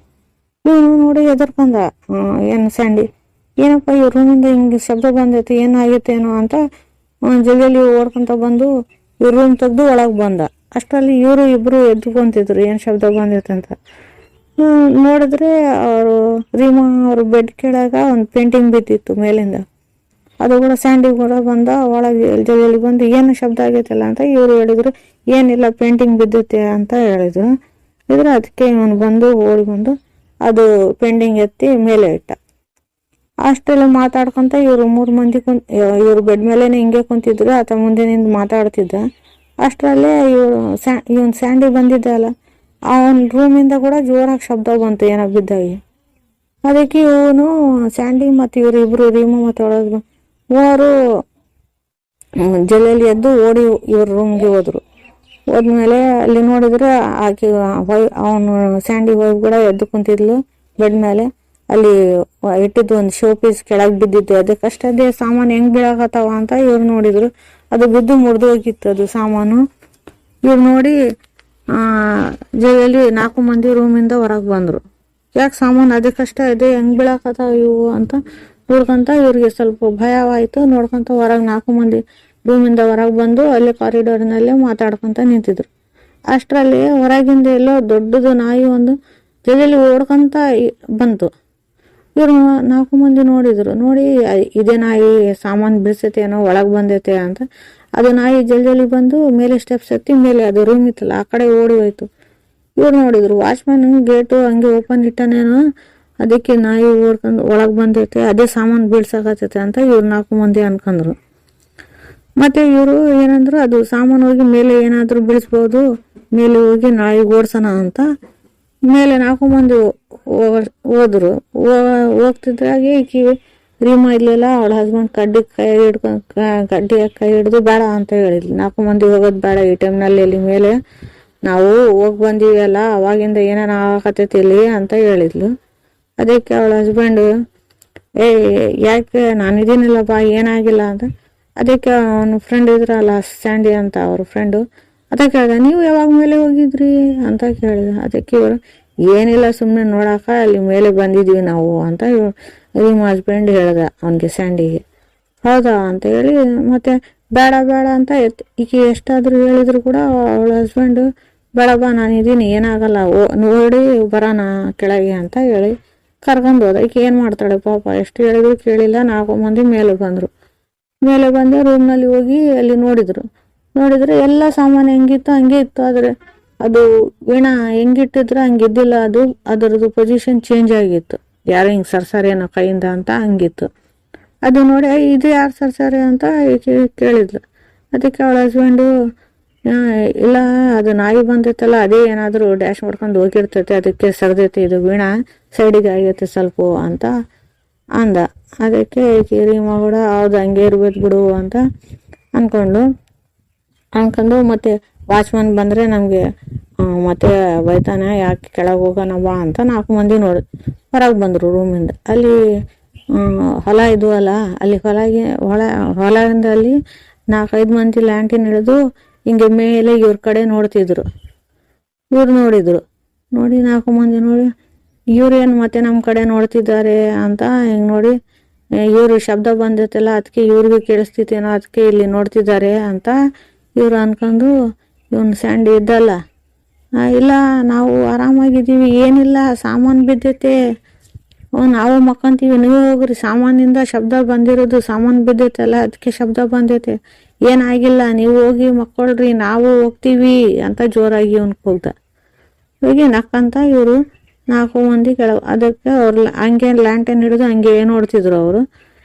ಇವನು ನೋಡಿ ಎದುರ್ಕೊಂಡ, ಏನು ಸ್ಯಾಂಡಿ ಏನಪ್ಪ ಈ ರೂಮಿಂದ ಹಿಂಗೆ ಶಬ್ದ ಬಂದೈತಿ, ಏನಾಗಿತ್ತೇನೋ ಅಂತ ಜಲ್ದಿಯಲ್ಲಿ ಓಡ್ಕೊಂತ ಬಂದು ಇವ್ರ ರೂಮ್ ತೆಗ್ದು ಒಳಗೆ ಬಂದ. ಅಷ್ಟರಲ್ಲಿ ಇಬ್ರು ಎದ್ದುಕೊಂತಿದ್ರು ಏನ್ ಶಬ್ದ ಬಂದೈತೆ ಅಂತ. ನೋಡಿದ್ರೆ ಅವರು ರೀಮಾ ಅವ್ರ ಬೆಡ್ ಕೆಳಗ ಒಂದು ಪೇಂಟಿಂಗ್ ಬಿದ್ದಿತ್ತು ಮೇಲಿಂದ. ಅದು ಕೂಡ ಸ್ಯಾಂಡಿ ಕೂಡ ಬಂದ ಒಳಗೆ ಜಲ್ದಿಯಲ್ಲಿ ಬಂದು ಏನು ಶಬ್ದ ಆಗೈತಲ್ಲ ಅಂತ ಇವ್ರು ಹೇಳಿದ್ರು. ಏನಿಲ್ಲ ಪೇಂಟಿಂಗ್ ಬಿದ್ದೈತೆ ಅಂತ ಹೇಳಿದ್ರು. ಅದಕ್ಕೆ ಇವನು ಬಂದು ಓಡಿ ಬಂದು ಅದು ಪೇಂಟಿಂಗ್ ಎತ್ತಿ ಮೇಲೆ ಇಟ್ಟ. ಅಷ್ಟೆಲ್ಲ ಮಾತಾಡ್ಕೊಂತ ಇವ್ರು 3 ಮಂದಿ ಇವ್ರು ಬೆಡ್ ಮೇಲೆನೆ ಹಿಂಗೆ ಕುಂತಿದ್ರು. ಆತ ಮುಂದೆ ನಿಂತು ಮಾತಾಡ್ತಿದ್ದ. ಅಷ್ಟರಲ್ಲೇ ಇವನ್ ಸ್ಯಾಂಡಿ ಬಂದಿದ್ದ ಅಲ್ಲ, ಅವನ ರೂಮಿಂದ ಕೂಡ ಜೋರಾಗಿ ಶಬ್ದ ಬಂತು ಏನೋ ಬಿದ್ದಾಗಿ. ಅದಕ್ಕೆ ಇವನು ಸ್ಯಾಂಡಿ ಮತ್ತು ಇವ್ರು ರೀಮಾ ಮತ್ತು ಒಳಗೆ ಮೂವರು ಜಲ್ಲೆಯಲ್ಲಿ ಎದ್ದು ಓಡಿ ಇವ್ರ ರೂಮ್ಗೆ ಹೋದ್ಮೇಲೆ ಅಲ್ಲಿ ನೋಡಿದ್ರೆ ಆಕೆ ಅವನು ಸ್ಯಾಂಡಿ ಹೋಗಿ ಕೂಡ ಎದ್ದು ಕುಂತಿದ್ಲು ಬೆಡ್ ಮೇಲೆ. ಅಲ್ಲಿ ಇಟ್ಟಿದ್ದು ಒಂದು ಶೋ ಪೀಸ್ ಕೆಳಗೆ ಬಿದ್ದಿತ್ತು. ಅದಕ್ಕಷ್ಟೇ ಸಾಮಾನು ಹೆಂಗ್ ಬೀಳಾಕತ್ತಾವ ಅಂತ ಇವ್ರು ನೋಡಿದ್ರು. ಅದು ಬಿದ್ದು ಮುರಿದು ಹೋಗಿತ್ತು ಅದು ಸಾಮಾನು. ಇವ್ರು ನೋಡಿ ಜೈಲಲ್ಲಿ 4 ಮಂದಿ ರೂಮಿಂದ ಹೊರಗೆ ಬಂದ್ರು. ಯಾಕೆ ಸಾಮಾನು ಅದಕ್ಕಷ್ಟ ಇದೆ, ಹೆಂಗ್ ಬೀಳಾಕತ್ತಾವ ಇವು ಅಂತ ನೋಡ್ಕೊಂತ ಇವ್ರಿಗೆ ಸ್ವಲ್ಪ ಭಯವಾಯ್ತು. ನೋಡ್ಕೊಂತ ಹೊರಗೆ 4 ಮಂದಿ ರೂಮಿಂದ ಹೊರಗೆ ಬಂದು ಅಲ್ಲಿ ಕಾರಿಡಾರ್ನಲ್ಲೇ ಮಾತಾಡ್ಕೊಂತ ನಿಂತಿದ್ರು. ಅಷ್ಟರಲ್ಲಿ ಹೊರಗಿಂದ ಎಲ್ಲೋ ದೊಡ್ಡದು ನಾಯಿ ಒಂದು ಜಲ್ದಿ ಓಡ್ಕೊಂತ ಬಂತು. ಇವ್ರು 4 ಮಂದಿ ನೋಡಿದ್ರು. ನೋಡಿ ಇದೇ ನಾಯಿ ಸಾಮಾನು ಬೀಳ್ಸೈತೆ ಏನೋ, ಒಳಗೆ ಬಂದೈತೆ ಅಂತ. ಅದು ನಾಯಿ ಜಲ್ದಿ ಬಂದು ಮೇಲೆ ಸ್ಟೆಪ್ಸ್ ಹತ್ತಿ ಮೇಲೆ ಅದು ರೂಮ್ ಇತ್ತಲ್ಲ ಆ ಕಡೆ ಓಡಿ ಹೋಯ್ತು. ಇವ್ರು ನೋಡಿದ್ರು ವಾಚ್ಮ್ಯಾನ್ ಗೇಟು ಹಂಗೆ ಓಪನ್ ಇಟ್ಟನೇನೋ, ಅದಕ್ಕೆ ನಾಯಿ ಓಡ್ಕೊಂಡು ಒಳಗೆ ಬಂದೈತೆ, ಅದೇ ಸಾಮಾನು ಬೀಳ್ಸಕತ್ತೈತೆ ಅಂತ ಇವ್ರು 4 ಮಂದಿ ಅನ್ಕೊಂಡ್ರು. ಮತ್ತೆ ಇವರು ಏನಂದ್ರು, ಅದು ಸಾಮಾನು ಹೋಗಿ ಮೇಲೆ ಏನಾದರೂ ಬೀಳಿಸ್ಬೋದು, ಮೇಲೆ ಹೋಗಿ ನಾಯಿ ಓಡ್ಸೋಣ ಅಂತ ಮೇಲೆ 4 ಮಂದಿ ಹೋದ್ರು. ಹೋಗ್ತಿದ್ರಾಗೆ ಈಕಿ ರೀಮಾ ಇರ್ಲಿಲ್ಲ, ಅವಳ ಹಸ್ಬೆಂಡ್ ಕಡ್ಡಿ ಕೈ ಹಿಡ್ದು ಬೇಡ ಅಂತ ಹೇಳಿದ್ಲು. 4 ಮಂದಿ ಹೋಗೋದು ಬೇಡ ಈ ಟೈಮ್ನಲ್ಲಿ, ಇಲ್ಲಿ ಮೇಲೆ ನಾವು ಹೋಗಿ ಬಂದೀವಿ ಅಲ್ಲ, ಅವಾಗಿಂದ ಏನೇನು ಆಗಕತ್ತೈತಿ ಇಲ್ಲಿ ಅಂತ ಹೇಳಿದ್ಲು. ಅದಕ್ಕೆ ಅವಳ ಹಸ್ಬೆಂಡು ಯಾಕೆ ನಾನಿದ್ದೀನಿಲ್ಲ ಬಾ, ಏನಾಗಿಲ್ಲ ಅಂತ. ಅದಕ್ಕೆ ಅವನ ಫ್ರೆಂಡ್ ಇದ್ರಲ್ಲ ಸ್ಯಾಂಡಿ ಅಂತ, ಅವ್ರ ಫ್ರೆಂಡು, ಅದಕ್ಕೆ ಕೇಳಿದ ನೀವು ಯಾವಾಗ ಮೇಲೆ ಹೋಗಿದ್ರಿ ಅಂತ ಕೇಳಿದ. ಅದಕ್ಕೆ ಇವರು ಏನಿಲ್ಲ ಸುಮ್ಮನೆ ನೋಡಾಕ ಅಲ್ಲಿ ಮೇಲೆ ಬಂದಿದ್ವಿ ನಾವು ಅಂತ ನಿಮ್ಮ ಹಸ್ಬೆಂಡ್ ಹೇಳ್ದ ಅವನಿಗೆ, ಸ್ಯಾಂಡಿಗೆ. ಹೌದಾ ಅಂತ ಹೇಳಿ ಮತ್ತೆ ಬೇಡ ಬೇಡ ಅಂತ ಈಕೆ ಎಷ್ಟಾದರೂ ಹೇಳಿದ್ರು ಕೂಡ ಅವಳ ಹಸ್ಬೆಂಡು ಬೇಡ ಬಾ ನಾನಿದ್ದೀನಿ ಏನಾಗಲ್ಲ, ನೋಡಿ ಬರೋಣ ಕೆಳಗೆ ಅಂತ ಹೇಳಿ ಕರ್ಕೊಂಡು ಹೋದ. ಈಕೆ ಏನು ಮಾಡ್ತಾಳೆ ಪಾಪ, ಎಷ್ಟು ಹೇಳಿದ್ರು ಕೇಳಿಲ್ಲ. 4 ಮಂದಿ ಮೇಲೆ ಬಂದರು. ಮೇಲೆ ಬಂದು ರೂಮ್ನಲ್ಲಿ ಹೋಗಿ ಅಲ್ಲಿ ನೋಡಿದ್ರೆ ಎಲ್ಲ ಸಾಮಾನು ಹೆಂಗಿತ್ತು ಹಂಗೆ ಇತ್ತು. ಆದರೆ ಅದು ವೀಣಾ ಹೆಂಗಿಟ್ಟಿದ್ರೆ ಹಂಗಿದ್ದಿಲ್ಲ, ಅದು ಅದರದ್ದು ಪೊಸಿಷನ್ ಚೇಂಜ್ ಆಗಿತ್ತು. ಯಾರು ಹಿಂಗೆ ಸರ್ಸಾರೇನೋ ಕೈಯಿಂದ ಅಂತ ಹಂಗಿತ್ತು. ಅದು ನೋಡಿ ಇದು ಯಾರು ಸರ್ಸಾರೆ ಅಂತ ಕೇಳಿದ್ಲು. ಅದಕ್ಕೆ ಅವಳ ಹಸ್ಬೆಂಡು ಇಲ್ಲ ಅದು ನಾಯಿ ಬಂದೈತಲ್ಲ, ಅದೇ ಏನಾದರೂ ಡ್ಯಾಶ್ ಮಾಡ್ಕೊಂಡು ಹೋಗಿರ್ತೈತೆ, ಅದಕ್ಕೆ ಸರ್ದೈತೆ, ಇದು ವೀಣಾ ಸೈಡಿಗೆ ಆಗೈತೆ ಸ್ವಲ್ಪ ಅಂತ ಅಂದ. ಅದಕ್ಕೆ ರೀಮಾ ಕೂಡ ಹೌದು ಹಂಗೆ ಇರ್ಬೇಕು ಬಿಡು ಅಂತ ಅನ್ಕೊಂಡು ಮತ್ತೆ ವಾಚ್ಮನ್ ಬಂದರೆ ನಮಗೆ ಮತ್ತೆ ಬೈತಾನೆ, ಯಾಕೆ ಕೆಳಗೆ ಹೋಗೋಣ ಬಾ ಅಂತ 4 ಮಂದಿ ಹೊರಗೆ ಬಂದರು ರೂಮಿಂದ. ಅಲ್ಲಿ ಹೊಲ ಇದು ಅಲ್ಲ, ಅಲ್ಲಿ ಹೊಲದಿಂದ ಅಲ್ಲಿ 4-5 ಮಂದಿ ಲ್ಯಾಂಟಿನ್ ಹಿಡಿದು ಹಿಂಗೆ ಮೇಲೆ ಇವ್ರ ಕಡೆ ನೋಡ್ತಿದ್ರು. ಇವ್ರು ನೋಡಿ 4 ಮಂದಿ ನೋಡಿ ಇವ್ರೇನು ಮತ್ತೆ ನಮ್ಮ ಕಡೆ ನೋಡ್ತಿದ್ದಾರೆ ಅಂತ ಹಿಂಗೆ ನೋಡಿ, ಇವರು ಶಬ್ದ ಬಂದೈತಲ್ಲ ಅದಕ್ಕೆ ಇವ್ರಿಗೆ ಕೇಳಿಸ್ತಿತ್ತೇನೋ, ಅದಕ್ಕೆ ಇಲ್ಲಿ ನೋಡ್ತಿದ್ದಾರೆ ಅಂತ ಇವ್ರು ಅನ್ಕೊಂಡು, ಇವನು ಸ್ಯಾಂಡಿ ಇದ್ದಲ್ಲ, ಇಲ್ಲ ನಾವು ಆರಾಮಾಗಿದ್ದೀವಿ, ಏನಿಲ್ಲ ಸಾಮಾನು ಬಿದ್ದೈತೆ, ನಾವು ಮಕ್ಕಂತೀವಿ, ನೀವು ಹೋಗ್ರಿ, ಸಾಮಾನಿಂದ ಶಬ್ದ ಬಂದಿರೋದು, ಸಾಮಾನು ಬಿದ್ದೈತಲ್ಲ ಅದಕ್ಕೆ ಶಬ್ದ ಬಂದೈತೆ, ಏನಾಗಿಲ್ಲ ನೀವು ಹೋಗಿ ಮಕ್ಕೊಳ್ರಿ, ನಾವು ಹೋಗ್ತೀವಿ ಅಂತ ಜೋರಾಗಿ ಅವ್ನಿಗೆ ಹೋಗ್ದ. ಹೋಗಿ ನಕ್ಕಂತ ಇವರು 4 ಮಂದಿ ಕೆಳಗೆ, ಅದಕ್ಕೆ ಅವ್ರು ಹಂಗೆ ಲ್ಯಾಂಟನ್ ಹಿಡಿದು ಹಂಗೆ ನೋಡ್ತಿದ್ರು. ಅವರು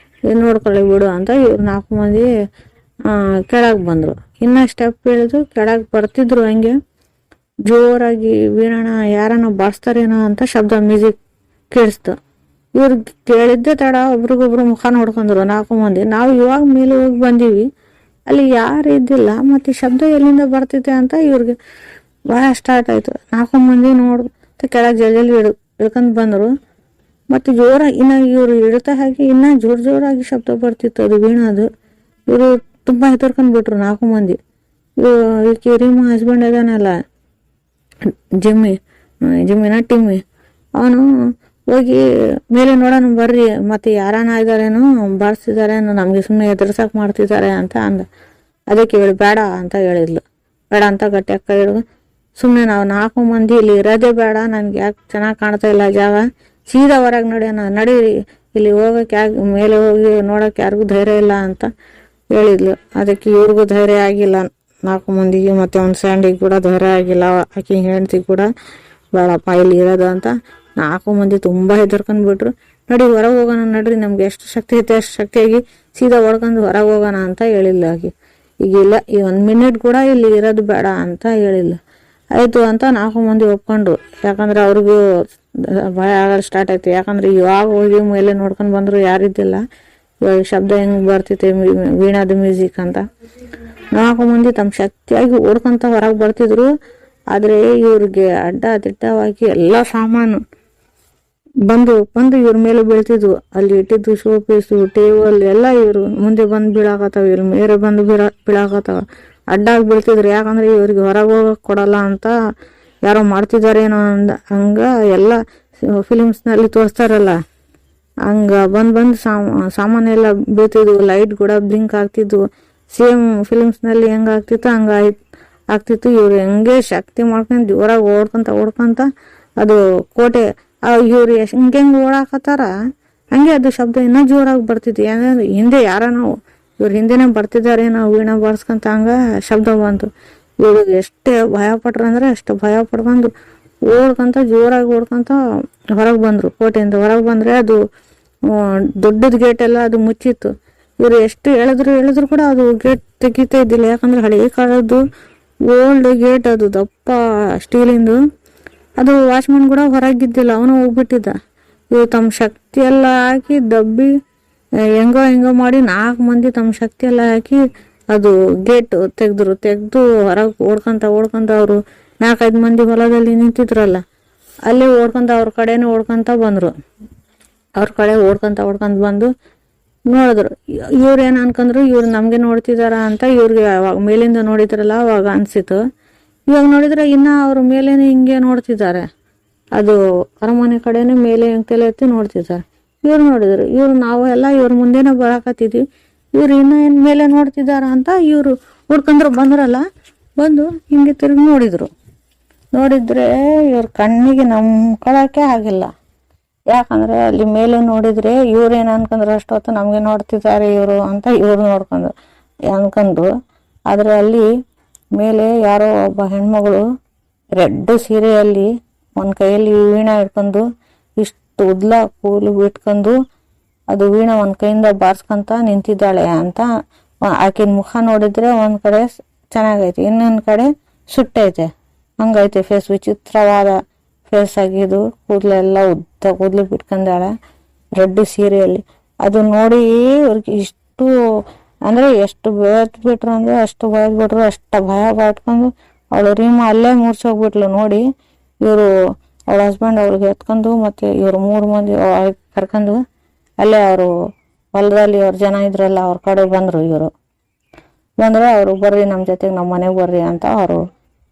ನೋಡ್ಕೊಳ್ಳಿ ಬಿಡು ಅಂತ ಇವ್ರು 4 ಮಂದಿ ಕೆಳಗೆ ಬಂದರು. ಇನ್ನು ಸ್ಟೆಪ್ ಇಳಿದು ಕೆಳಗೆ ಬರ್ತಿದ್ರು. ಹಂಗೆ ಜೋರಾಗಿ ವೀಣಾನ ಯಾರನ್ನ ಬಾರಿಸ್ತಾರೇನೋ ಅಂತ ಶಬ್ದ ಮ್ಯೂಸಿಕ್ ಕೇಳಿಸ್ತು. ಇವ್ರು ಕೇಳಿದ್ದೆ ತಡ ಒಬ್ರಿಗೊಬ್ರು ಮುಖ ನೋಡ್ಕೊಂಡ್ರು 4 ಮಂದಿ. ನಾವು ಇವಾಗ ಮೇಲೆ ಹೋಗಿ ಬಂದೀವಿ, ಅಲ್ಲಿ ಯಾರು ಇದ್ದಿಲ್ಲ, ಮತ್ತು ಶಬ್ದ ಎಲ್ಲಿಂದ ಬರ್ತಿದೆ ಅಂತ ಇವ್ರಿಗೆ ಭಯ ಸ್ಟಾರ್ಟ್ ಆಯಿತು. 4 ಮಂದಿ ನೋಡ್ತಾ ಕೆಳಗೆ ಜಲ್ದಿ ಇಳ್ಕೊಂಡು ಬಂದರು. ಮತ್ತು ಇನ್ನು ಇವರು ಇಳ್ತಾ ಹಾಗೆ ಇನ್ನೂ ಜೋರಾಗಿ ಶಬ್ದ ಬರ್ತಿತ್ತು, ಅದು ವೀಣಾದು. ಇವರು ತುಂಬ ಹೆದರ್ಕೊಂಡ್ಬಿಟ್ರು 4 ಮಂದಿ. ಈಕೆ ರೀಮಾ ಹಸ್ಬೆಂಡ್ ಇದಾನಲ್ಲ ಜಿಮ್ಮಿನ ಟಿಮ್ಮಿ, ಅವನು ಹೋಗಿ ಮೇಲೆ ನೋಡೋಣ ಬರ್ರಿ, ಮತ್ತೆ ಯಾರನ್ನ ಇದ್ದಾರೇನೋ ಬಾರಿಸ್ತಿದಾರೇನೋ, ನಮಗೆ ಸುಮ್ಮನೆ ಎದುರ್ಸಕ್ಕೆ ಮಾಡ್ತಿದ್ದಾರೆ ಅಂತ ಅಂದ. ಅದಕ್ಕೆ ಹೇಳಿ ಬೇಡ ಅಂತ ಹೇಳಿದ್ಲು. ಬೇಡ ಅಂತ ಗಟ್ಟಿಯಾಗಿ ಕೈ ಹಿಡಿದು, ಸುಮ್ಮನೆ ನಾವು 4 ಮಂದಿ ಇಲ್ಲಿ ಇರೋದೇ ಬೇಡ, ನನಗೆ ಯಾಕೆ ಚೆನ್ನಾಗಿ ಕಾಣ್ತಾ ಇಲ್ಲ ಜಾಗ, ಸೀದಾ ಹೊರಗೆ ನಡೀರಿ, ಇಲ್ಲಿ ಹೋಗೋಕೆ ಮೇಲೆ ಹೋಗಿ ನೋಡೋಕೆ ಯಾರಿಗೂ ಧೈರ್ಯ ಇಲ್ಲ ಅಂತ ಹೇಳಿದ್ಲು. ಅದಕ್ಕೆ ಇವ್ರಿಗೂ ಧೈರ್ಯ ಆಗಿಲ್ಲ 4 ಮಂದಿಗೆ, ಮತ್ತು ಒಂದು ಸ್ಯಾಂಡಿಗೆ ಕೂಡ ಧೈರ್ಯ ಆಗಿಲ್ಲ, ಆಕೆ ಹೆಂಡತಿ ಕೂಡ ಬೇಡಪ್ಪ ಇಲ್ಲಿ ಇರೋದು ಅಂತ 4 ಮಂದಿ ತುಂಬ ಹೆದರ್ಕೊಂಡ್ಬಿಟ್ರು. ನಡಿ ಹೊರಗೆ ಹೋಗೋಣ, ನಡ್ರಿ, ನಮ್ಗೆ ಎಷ್ಟು ಶಕ್ತಿ ಐತೆ ಅಷ್ಟು ಶಕ್ತಿಯಾಗಿ ಸೀದಾ ಹೊಡ್ಕೊಂಡು ಹೊರಗೆ ಹೋಗೋಣ ಅಂತ ಹೇಳಿಲ್ಲ ಆಕೆ. ಈಗಿಲ್ಲ, ಈ 1 ಮಿನಿಟ್ ಕೂಡ ಇಲ್ಲಿ ಇರೋದು ಬೇಡ ಅಂತ ಹೇಳಿಲ್ಲ. ಆಯಿತು ಅಂತ 4 ಮಂದಿ ಒಪ್ಕೊಂಡ್ರು. ಯಾಕಂದ್ರೆ ಅವ್ರಿಗೂ ಭಯ ಆಗಲು ಸ್ಟಾರ್ಟ್ ಆಯ್ತು. ಯಾಕಂದ್ರೆ ಇವಾಗ ಹೋಗಿ ಮೇಲೆ ನೋಡ್ಕೊಂಡು ಬಂದರು, ಯಾರಿದ್ದಿಲ್ಲ, ಇವಾಗ ಶಬ್ದ ಹೆಂಗೆ ಬರ್ತಿತ್ತು ವೀಣಾದ ಮ್ಯೂಸಿಕ್ ಅಂತ. 4 ಮಂದಿ ತಮ್ಮ ಶಕ್ತಿಯಾಗಿ ಓಡ್ಕೊಂತ ಹೊರಗೆ ಬರ್ತಿದ್ರು. ಆದರೆ ಇವ್ರಿಗೆ ಅಡ್ಡ ದಿಡ್ಡವಾಗಿ ಎಲ್ಲ ಸಾಮಾನು ಬಂದು ಇವ್ರ ಮೇಲೆ ಬೀಳ್ತಿದ್ವು. ಅಲ್ಲಿ ಇಟ್ಟಿದ್ದು ಶೋ ಪೀಸು, ಟೇಬಲ್ ಎಲ್ಲ ಇವರು ಮುಂದೆ ಬಂದು ಬೀಳಾಕತ್ತಾವ, ಇವ್ರ ಮೇಲೆ ಬಂದು ಬೀಳಾಕತ್ತಾವ, ಅಡ್ಡಾಗಿ ಬೀಳ್ತಿದ್ರು. ಯಾಕಂದ್ರೆ ಇವ್ರಿಗೆ ಹೊರಗೆ ಹೋಗಕ್ಕೆ ಕೊಡಲ್ಲ ಅಂತ ಯಾರೋ ಮಾಡ್ತಿದಾರೇನೋ ಹಂಗ ಎಲ್ಲ ಫಿಲಿಮ್ಸ್ನಲ್ಲಿ ತೋರಿಸ್ತಾರಲ್ಲ ಹಂಗ ಬಂದ್ ಸಾಮಾನೆಲ್ಲ ಬೀಳ್ತಿದ್ವು, ಲೈಟ್ ಕೂಡ ಬ್ಲಿಂಕ್ ಆಗ್ತಿದ್ವು. ಸೇಮ್ ಫಿಲಿಮ್ಸ್ನಲ್ಲಿ ಹೆಂಗ ಆಗ್ತಿತ್ತು ಹಂಗ ಆಗ್ತಿತ್ತು. ಇವ್ರು ಹೆಂಗೆ ಶಕ್ತಿ ಮಾಡ್ಕೊಂಡು ಜೋರಾಗಿ ಓಡ್ಕೊಂತ ಅದು ಕೋಟೆ ಇವ್ರು ಹಿಂಗೆ ಓಡಾಕತ್ತಾರ ಹಂಗೆ ಅದು ಶಬ್ದ ಇನ್ನೂ ಜೋರಾಗಿ ಬರ್ತಿತ್ತು. ಯಾಕಂದ್ರೆ ಹಿಂದೆ ನಾವು ಇವ್ರ ಹಿಂದೆನೆ ಬರ್ತಿದ್ದಾರೆ, ನಾವು ವೀಣಾ ಬಾರಿಸ್ಕೊಂತ ಹಂಗ ಶಬ್ದ ಬಂತು. ಇವ್ರು ಎಷ್ಟೇ ಭಯ ಪಟ್ರಂದ್ರೆ ಅಷ್ಟು ಭಯ ಪಡ್ಕೊಂಡು ಜೋರಾಗಿ ಓಡ್ಕೊಂತ ಹೊರಗೆ ಬಂದ್ರು. ಕೋಟೆಯಿಂದ ಹೊರಗೆ ಬಂದ್ರೆ ಅದು ದೊಡ್ಡದ ಗೇಟ್ ಎಲ್ಲ ಅದು ಮುಚ್ಚಿತ್ತು. ಇವ್ರು ಎಷ್ಟು ಹೇಳಿದ್ರು ಕೂಡ ಅದು ಗೇಟ್ ತೆಗಿತಾ ಇದ್ದಿಲ್ಲ. ಯಾಕಂದ್ರೆ ಹಳೆ ಕಾಲದ್ದು ಓಲ್ಡ್ ಗೇಟ್, ಅದು ದಪ್ಪ ಸ್ಟೀಲಿಂದು. ಅದು ವಾಚ್ಮನ್ ಕೂಡ ಹೊರಗಿದ್ದಿಲ್ಲ, ಅವನು ಹೋಗ್ಬಿಟ್ಟಿದ್ದ. ಇವ್ರು ತಮ್ಮ ಶಕ್ತಿ ಎಲ್ಲ ಹಾಕಿ ದಬ್ಬಿ ಹೆಂಗೋ ಮಾಡಿ 4 ಮಂದಿ ತಮ್ಮ ಶಕ್ತಿ ಎಲ್ಲ ಹಾಕಿ ಅದು ಗೇಟ್ ತೆಗ್ದು ಹೊರಗೆ ಓಡ್ಕೊಂತ ಅವರು 4-5 ಮಂದಿ ಹೊಲದಲ್ಲಿ ನಿಂತಿದ್ರಲ್ಲ ಅಲ್ಲೇ ಅವ್ರ ಕಡೆನೇ ಓಡ್ಕೊಂತ ಬಂದ್ರು. ಅವ್ರ ಕಡೆ ಓಡ್ಕೊಂತ ಬಂದು ನೋಡಿದ್ರು. ಇವ್ರು ಏನ್ ಅನ್ಕೊಂಡ್ರು, ಇವ್ರು ನಮ್ಗೆ ನೋಡ್ತಿದಾರ ಅಂತ. ಇವ್ರಿಗೆ ಅವಾಗ ಮೇಲಿಂದ ನೋಡಿದ್ರಲ್ಲ ಅವಾಗ ಅನ್ಸಿತ್ತು. ಇವಾಗ ನೋಡಿದ್ರೆ ಇನ್ನ ಅವ್ರ ಮೇಲೇನೆ ಹಿಂಗೆ ನೋಡ್ತಿದ್ದಾರೆ. ಅದು ಅರಮನೆ ಕಡೆನೆ ಮೇಲೆ ತಲೆ ಎತ್ತಿ ನೋಡ್ತಿದ್ದಾರೆ. ಇವ್ರು ನೋಡಿದ್ರು, ನಾವು ಎಲ್ಲ ಇವ್ರ ಮುಂದೆನೆ ಬರಾಕತ್ತಿದ್ವಿ, ಇವ್ರು ಇನ್ನ ಏನ್ ಮೇಲೆ ನೋಡ್ತಿದಾರ ಅಂತ ಇವ್ರು ಹುಡ್ಕೊಂಡ್ರು. ಬಂದ್ರಲ್ಲ, ಬಂದು ಹಿಂಗೆ ತಿರುಗಿ ನೋಡಿದ್ರೆ ಇವ್ರ ಕಣ್ಣಿಗೆ ನಂಬ್ಕೊಳಕ್ಕೆ ಆಗಿಲ್ಲ. ಯಾಕಂದ್ರೆ ಅಲ್ಲಿ ಮೇಲೆ ನೋಡಿದ್ರೆ ಇವ್ರೇನ್ ಅನ್ಕೊಂಡ್ರು, ಅಷ್ಟೊತ್ತು ನಮ್ಗೆ ನೋಡ್ತಿದ್ದಾರೆ ಇವರು ಅಂತ ಇವ್ರು ಅನ್ಕೊಂಡ್ರು. ಆದ್ರೆ ಅಲ್ಲಿ ಮೇಲೆ ಯಾರೋ ಒಬ್ಬ ಹೆಣ್ಮಗಳು ರೆಡ್ ಸೀರೆಯಲ್ಲಿ ಒಂದ್ ಕೈಯಲ್ಲಿ ವೀಣಾ ಹಿಡ್ಕೊಂಡು ಇಷ್ಟು ಉದ್ಲ ಕೂಲು ಬಿಟ್ಕೊಂಡು ಅದು ವೀಣಾ ಒಂದ್ ಕೈಯಿಂದ ಬಾರ್ಸ್ಕೊಂತ ನಿಂತಿದ್ದಾಳೆ ಅಂತ. ಆಕಿನ ಮುಖ ನೋಡಿದ್ರೆ ಒಂದ್ ಕಡೆ ಚೆನ್ನಾಗೈತೆ, ಇನ್ನೊಂದ್ ಕಡೆ ಸುಟ್ಟೈತೆ, ಹಂಗೈತೆ ಫೇಸ್. ವಿಚಿತ್ರವಾದ ಫೇಸ್ ಆಗಿದ್ದು, ಕೂದಲೆಲ್ಲ ಉದ್ದ ಕೂದಲು ಬಿಟ್ಕೊಂಡಾಳೆ ರೆಡ್ ಸೀರೆಯಲ್ಲಿ. ಅದು ನೋಡಿ ಅವ್ರಿಗೆ ಇಷ್ಟು ಅಂದ್ರೆ ಎಷ್ಟು ಬಿಟ್ರು ಅಂದ್ರೆ ಅಷ್ಟು ಬಿಟ್ರು, ಅಷ್ಟು ಭಯ ಪಟ್ಕೊಂಡು ಅವಳು ರೀಮಾ ಅಲ್ಲೇ ಮೂರ್ಛೋಗ್ಬಿಟ್ಲು. ನೋಡಿ ಇವರು ಅವಳ ಹಸ್ಬೆಂಡ್ ಅವ್ರಿಗೆ ಎತ್ಕೊಂಡು ಮತ್ತೆ ಇವ್ರು 3 ಮಂದಿ ಕರ್ಕೊಂಡು ಅಲ್ಲೇ ಅವರು ಹೊಲದಲ್ಲಿ ಅವ್ರ ಜನ ಇದ್ರಲ್ಲ ಅವ್ರ ಕಡೆ ಬಂದ್ರು. ಇವರು ಬಂದ್ರೆ ಅವರು ಬರ್ರಿ ನಮ್ಮ ಜೊತೆಗೆ ನಮ್ಮ ಮನೆಗೆ ಬರ್ರಿ ಅಂತ ಅವರು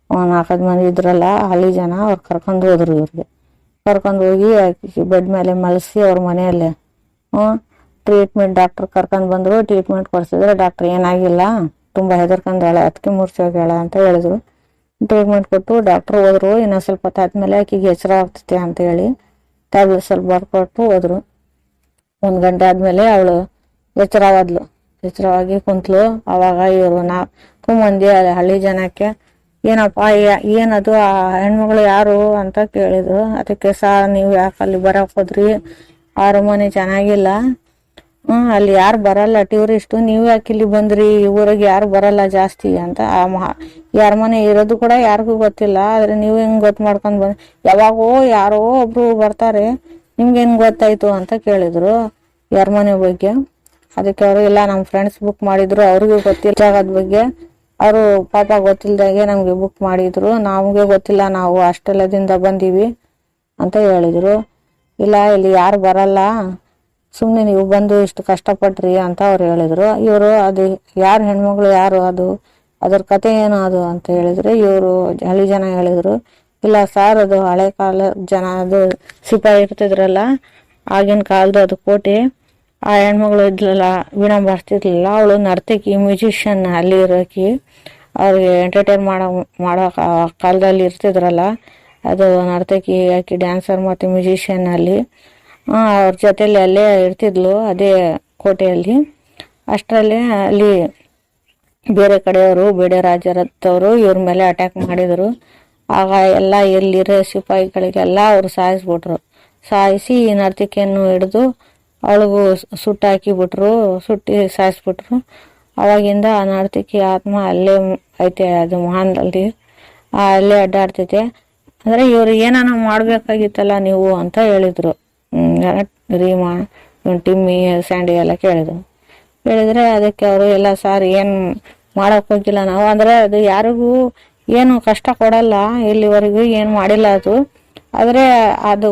4-5 ಮಂದಿ ಇದ್ರಲ್ಲ ಹಳ್ಳಿ ಜನ ಅವ್ರು ಕರ್ಕೊಂಡು ಹೋದ್ರು. ಇವ್ರಿಗೆ ಕರ್ಕೊಂಡು ಹೋಗಿ ಬೆಡ್ ಮೇಲೆ ಮಲಸಿ ಅವ್ರ ಮನೆಯಲ್ಲೇ ಟ್ರೀಟ್ಮೆಂಟ್ ಡಾಕ್ಟರ್ ಕರ್ಕೊಂಡು ಬಂದ್ರು. ಟ್ರೀಟ್ಮೆಂಟ್ ಕೊಡ್ಸಿದ್ರೆ ಡಾಕ್ಟರ್ ಏನಾಗಿಲ್ಲ, ತುಂಬಾ ಹೆದರ್ಕೊಂಡಾಳೆ, ಅದಕ್ಕೆ ಮೂರ್ಛೋಗ್ಯಾಳ ಅಂತ ಹೇಳಿದ್ರು. ಟ್ರೀಟ್ಮೆಂಟ್ ಕೊಟ್ಟು ಡಾಕ್ಟರ್ ಹೋದ್ರು. ಇನ್ನೊಂದ್ ಸ್ವಲ್ಪ ಹೊತ್ತಾದ್ಮೇಲೆ ಆಕಿಗೆ ಎಚ್ಚರ ಆಗ್ತೈತೆ ಅಂತ ಹೇಳಿ ಟ್ಯಾಬ್ಲೆಟ್ ಸ್ವಲ್ಪ ಬರ್ಕೊಟ್ಟು ಹೋದ್ರು. 1 ಗಂಟೆ ಆದ್ಮೇಲೆ ಅವಳು ಎಚ್ಚರವಾಗಿ ಕುಂತ್ಲು. ಅವಾಗ ಇವರು 4 ಮಂದಿ ಹಳ್ಳಿ ಜನಕ್ಕೆ ಏನಪ್ಪ ಏನದು ಆ ಹೆಣ್ಮಗಳು ಯಾರು ಅಂತ ಕೇಳಿದ್ರು. ಅದಕ್ಕೆ ನೀವು ಯಾಕೆ ಅಲ್ಲಿ ಬರಕ್ ಹೋದ್ರಿ, ಅರಮನೆ ಚೆನ್ನಾಗಿಲ್ಲ, ಅಲ್ಲಿ ಯಾರು ಬರಲ್ಲ ಟೂರಿಸ್ಟು, ನೀವು ಯಾಕೆ ಇಲ್ಲಿ ಬಂದ್ರಿ, ಊರಿಗೆ ಯಾರು ಬರಲ್ಲ ಜಾಸ್ತಿ ಅಂತ. ಈ ಅರಮನೆ ಇರೋದು ಕೂಡ ಯಾರಿಗೂ ಗೊತ್ತಿಲ್ಲ, ಆದ್ರೆ ನೀವು ಹೆಂಗ್ ಗೊತ್ತು ಮಾಡ್ಕೊಂಡ್ ಬಂದ್, ಯಾವಾಗೋ ಯಾರೋ ಒಬ್ರು ಬರ್ತಾರೆ, ನಿಮ್ಗೆ ಹೆಂಗ್ ಗೊತ್ತಾಯ್ತು ಅಂತ ಕೇಳಿದ್ರು ಈ ಅರಮನೆ ಬಗ್ಗೆ. ಅದಕ್ಕೆ ಅವರು ಇಲ್ಲ ನಮ್ಮ ಫ್ರೆಂಡ್ಸ್ ಬುಕ್ ಮಾಡಿದ್ರು, ಅವ್ರಿಗೂ ಗೊತ್ತಿಲ್ಲ ಜಾಗದ ಬಗ್ಗೆ, ಅವರು ಪಾಪ ಗೊತ್ತಿಲ್ದಾಗೆ ನಮ್ಗೆ ಬುಕ್ ಮಾಡಿದ್ರು, ನಮ್ಗೆ ಗೊತ್ತಿಲ್ಲ, ನಾವು ಅಷ್ಟೆಲ್ಲದಿಂದ ಬಂದೀವಿ ಅಂತ ಹೇಳಿದ್ರು. ಇಲ್ಲ ಇಲ್ಲಿ ಯಾರು ಬರಲ್ಲ, ಸುಮ್ನೆ ನೀವು ಬಂದು ಇಷ್ಟು ಕಷ್ಟಪಟ್ರಿ ಅಂತ ಅವ್ರು ಹೇಳಿದ್ರು. ಇವರು ಅದು ಯಾರು ಹೆಣ್ಮಗಳು ಯಾರು, ಅದ್ರ ಕತೆ ಏನು ಅದು ಅಂತ ಹೇಳಿದ್ರು. ಇವರು ಹಳ್ಳಿ ಜನ ಹೇಳಿದ್ರು, ಇಲ್ಲ ಸರ್ ಅದು ಹಳೆ ಕಾಲ ಜನ, ಅದು ಸಿಪಾಯಿ ಇರ್ತಿದ್ರಲ್ಲ ಆಗಿನ ಕಾಲದ ಅದು ಕೋಟೆ, ಆ ಹೆಣ್ಮಗಳು ಇದ್ಲಲ್ಲ ವೀಣಾ ಬಾರಿಸ್ತಿದ್ಲಲ್ಲ, ಅವಳು ನರ್ತಕಿ ಮ್ಯೂಸಿಷಿಯನ್ ಅಲ್ಲಿ ಇರೋಕಿ, ಅವ್ರಿಗೆ ಎಂಟರ್ಟೈನ್ ಮಾಡೋ ಕಾಲದಲ್ಲಿ ಇರ್ತಿದ್ರಲ್ಲ ಅದು ನರ್ತಕಿ, ಆಕಿ ಡ್ಯಾನ್ಸರ್ ಮತ್ತೆ ಮ್ಯೂಸಿಷಿಯನ್ ಅಲ್ಲಿ. ಅವ್ರ ಜೊತೆಲಿ ಅಲ್ಲೇ ಇರ್ತಿದ್ಲು ಅದೇ ಕೋಟೆಯಲ್ಲಿ. ಅಷ್ಟರಲ್ಲಿ ಅಲ್ಲಿ ಬೇರೆ ಕಡೆಯವರು, ಬೇರೆ ರಾಜ್ಯರತ್ತವರು ಇವ್ರ ಮೇಲೆ ಅಟ್ಯಾಕ್ ಮಾಡಿದ್ರು. ಆಗ ಎಲ್ಲ ಎಲ್ಲಿರೋ ಸಿಪಾಯಿಗಳಿಗೆಲ್ಲ ಅವ್ರು ಸಾಯಿಸಿ ನರ್ತಕಿಯನ್ನು ಹಿಡಿದು ಅವಳಿಗೂ ಸುಟ್ಟಾಕಿಬಿಟ್ರು, ಸಾಯಿಸ್ಬಿಟ್ರು. ಅವಾಗಿಂದ ಆ ನರ್ತಕಿ ಆತ್ಮ ಅಲ್ಲೇ ಐತೆ, ಅದು ಮಹಾನ್ದಲ್ಲಿ ಅಲ್ಲೇ ಅಡ್ಡಾಡ್ತೈತೆ. ಅಂದ್ರೆ ಇವ್ರು ಏನಾನ ಮಾಡ್ಬೇಕಾಗಿತ್ತಲ್ಲ ನೀವು ಅಂತ ಹೇಳಿದ್ರು. ರೀಮಾ, ಟಿಮ್ಮಿ, ಸ್ಯಾಂಡಿ ಎಲ್ಲ ಹೇಳಿದ್ರೆ ಅದಕ್ಕೆ ಅವರು ಎಲ್ಲ ಸರ್ ಏನ್ ಮಾಡಕ್ ಹೋಗಿಲ್ಲ ನಾವು, ಅಂದ್ರೆ ಅದು ಯಾರಿಗೂ ಏನು ಕಷ್ಟ ಕೊಡಲ್ಲ, ಇಲ್ಲಿವರೆಗೂ ಏನ್ ಮಾಡಿಲ್ಲ ಅದು. ಆದ್ರೆ ಅದು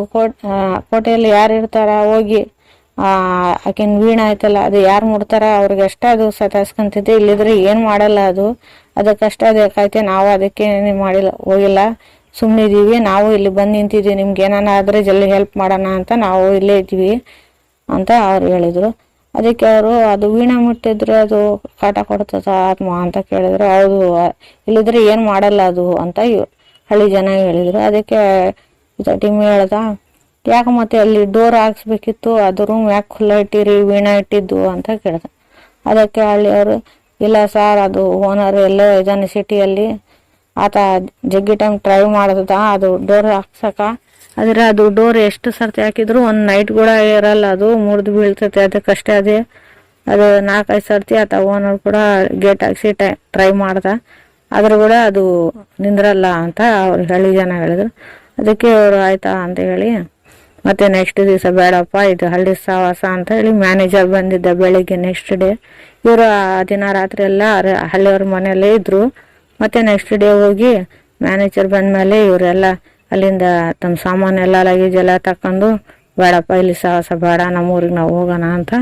ಕೋಟೆಯಲ್ಲಿ ಯಾರು ಇರ್ತಾರ ಹೋಗಿ ಆಕಿನ್ ವೀಣಾ ಆಯ್ತಲ್ಲ ಅದು ಯಾರು ಮುಡ್ತಾರ ಅವ್ರಿಗೆ ಅಷ್ಟೇ ಅದು ಸತಾಯಿಸ್ಕೊಂತಿದ್ದೆ, ಇಲ್ಲಿದ್ರೆ ಏನ್ ಮಾಡಲ್ಲ ಅದು, ಅದಕ್ಕಷ್ಟೇ ಅದಕ್ಕೈತೆ, ನಾವು ಅದಕ್ಕೆ ಮಾಡಿಲ್ಲ ಹೋಗಿಲ್ಲ, ಸುಮ್ಮನಿದ್ದೀವಿ, ನಾವು ಇಲ್ಲಿ ಬಂದು ನಿಂತಿದ್ದೀವಿ, ನಿಮ್ಗೆ ಏನಾನ ಆದರೆ ಜಲ್ದಿ ಹೆಲ್ಪ್ ಮಾಡೋಣ ಅಂತ ನಾವು ಇಲ್ಲೇ ಇದ್ದೀವಿ ಅಂತ ಅವ್ರು ಹೇಳಿದರು. ಅದಕ್ಕೆ ಅವರು ಅದು ವೀಣೆ ಮುಟ್ಟಿದ್ರೆ ಅದು ಕಾಟ ಕೊಡ್ತದ ಆತ್ಮ ಅಂತ ಕೇಳಿದ್ರು. ಹೌದು, ಇಲ್ಲಿದ್ರೆ ಏನು ಮಾಡಲ್ಲ ಅದು ಅಂತ ಹಳ್ಳಿ ಜನ ಹೇಳಿದರು. ಅದಕ್ಕೆ ಟಿಮ್ಮಿ ಹೇಳ್ದ, ಯಾಕೆ ಮತ್ತೆ ಅಲ್ಲಿ ಡೋರ್ ಹಾಕ್ಸ್ಬೇಕಿತ್ತು, ಅದು ರೂಮ್ ಯಾಕೆ ಖುಲ್ಲ ಇಟ್ಟಿರಿ, ವೀಣೆ ಇಟ್ಟಿದ್ದು ಅಂತ ಕೇಳ್ದ. ಅದಕ್ಕೆ ಹಳ್ಳಿಯವರು, ಇಲ್ಲ ಸರ್, ಅದು ಓನರ್ ಎಲ್ಲೋ ಇದ್ದಾನೆ ಸಿಟಿಯಲ್ಲಿ, ಆತ ಜಗ್ಗಿ ಟೈಮ್ ಟ್ರೈ ಮಾಡ್ದ ಅದು ಡೋರ್ ಹಾಕ್ಸಕ. ಆದರೆ ಅದು ಡೋರ್ ಎಷ್ಟು ಸರ್ತಿ ಹಾಕಿದ್ರು ಒಂದು ನೈಟ್ ಕೂಡ ಇರಲ್ಲ, ಅದು ಮುರಿದು ಬೀಳ್ತೈತೆ. ಅದಕ್ಕಷ್ಟೇ ಅದು 4-5 ಸರ್ತಿ ಆತ ಓನರ್ ಕೂಡ ಗೇಟ್ ಹಾಕ್ಸಿ ಟ್ರೈ ಮಾಡ್ದ, ಆದರೂ ಕೂಡ ಅದು ನಿಂದ್ರಲ್ಲ ಅಂತ ಅವ್ರು ಹಳ್ಳಿ ಜನ ಹೇಳಿದ್ರು. ಅದಕ್ಕೆ ಅವರು ಆಯ್ತಾ ಅಂತ ಹೇಳಿ ಮತ್ತೆ ನೆಕ್ಸ್ಟ್ ದಿವಸ ಬೇಡಪ್ಪ ಇದು ಹಳ್ಳಿ ಸಹವಾಸ ಅಂತ ಹೇಳಿ ಮ್ಯಾನೇಜರ್ ಬಂದಿದ್ದ ಬೆಳಿಗ್ಗೆ ನೆಕ್ಸ್ಟ್ ಡೇ. ಇವರು ದಿನ ರಾತ್ರಿ ಎಲ್ಲ ಹಳ್ಳಿಯವ್ರ ಮನೆಯಲ್ಲೇ ಇದ್ರು. ಮತ್ತೆ ನೆಕ್ಸ್ಟ್ ಡೇ ಹೋಗಿ ಮ್ಯಾನೇಜರ್ ಬಂದ್ಮೇಲೆ ಇವರೆಲ್ಲ ಅಲ್ಲಿಂದ ತಮ್ಮ ಸಾಮಾನೆಲ್ಲ ಲಗೇಜ್ ಎಲ್ಲ ತಕೊಂಡು, ಬೇಡಪ್ಪ ಇಲ್ಲಿ ಸಹವಾಸ ಬೇಡ, ನಮ್ಮೂರಿಗೆ ನಾವು ಹೋಗೋಣ ಅಂತ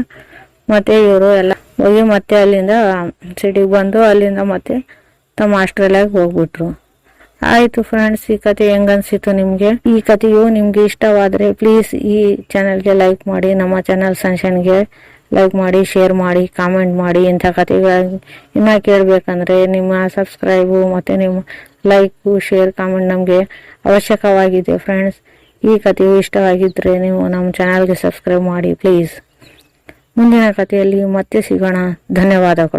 ಮತ್ತೆ ಇವರು ಎಲ್ಲ ಹೋಗಿ ಮತ್ತೆ ಅಲ್ಲಿಂದ ಸಿಟಿಗೆ ಬಂದು ಅಲ್ಲಿಂದ ಮತ್ತೆ ತಮ್ಮ ಆಸ್ಟ್ರೇಲಿಯಾಗೆ ಹೋಗ್ಬಿಟ್ರು. ಆಯಿತು ಫ್ರೆಂಡ್ಸ್, ಈ ಕತೆ ಹೆಂಗನ್ಸಿತ್ತು ನಿಮಗೆ? ಈ ಕಥೆಯು ನಿಮ್ಗೆ ಇಷ್ಟವಾದರೆ ಪ್ಲೀಸ್ ಈ ಚಾನಲ್ಗೆ ಲೈಕ್ ಮಾಡಿ, ನಮ್ಮ ಚಾನಲ್ ಸನ್ಶೈನ್ಗೆ ಲೈಕ್ ಮಾಡಿ, ಶೇರ್ ಮಾಡಿ, ಕಾಮೆಂಟ್ ಮಾಡಿ. ಇಂಥ ಕಥೆಗಳು ಇನ್ನೂ ಕೇಳಬೇಕಂದ್ರೆ ನಿಮ್ಮ ಸಬ್ಸ್ಕ್ರೈಬು ಮತ್ತು ನಿಮ್ಮ ಲೈಕು, ಶೇರ್, ಕಾಮೆಂಟ್ ನಮಗೆ ಅವಶ್ಯಕವಾಗಿದೆ ಫ್ರೆಂಡ್ಸ್. ಈ ಕಥೆಯು ಇಷ್ಟವಾಗಿದ್ದರೆ ನೀವು ನಮ್ಮ ಚಾನಲ್ಗೆ ಸಬ್ಸ್ಕ್ರೈಬ್ ಮಾಡಿ ಪ್ಲೀಸ್. ಮುಂದಿನ ಕಥೆಯಲ್ಲಿ ಮತ್ತೆ ಸಿಗೋಣ. ಧನ್ಯವಾದಗಳು.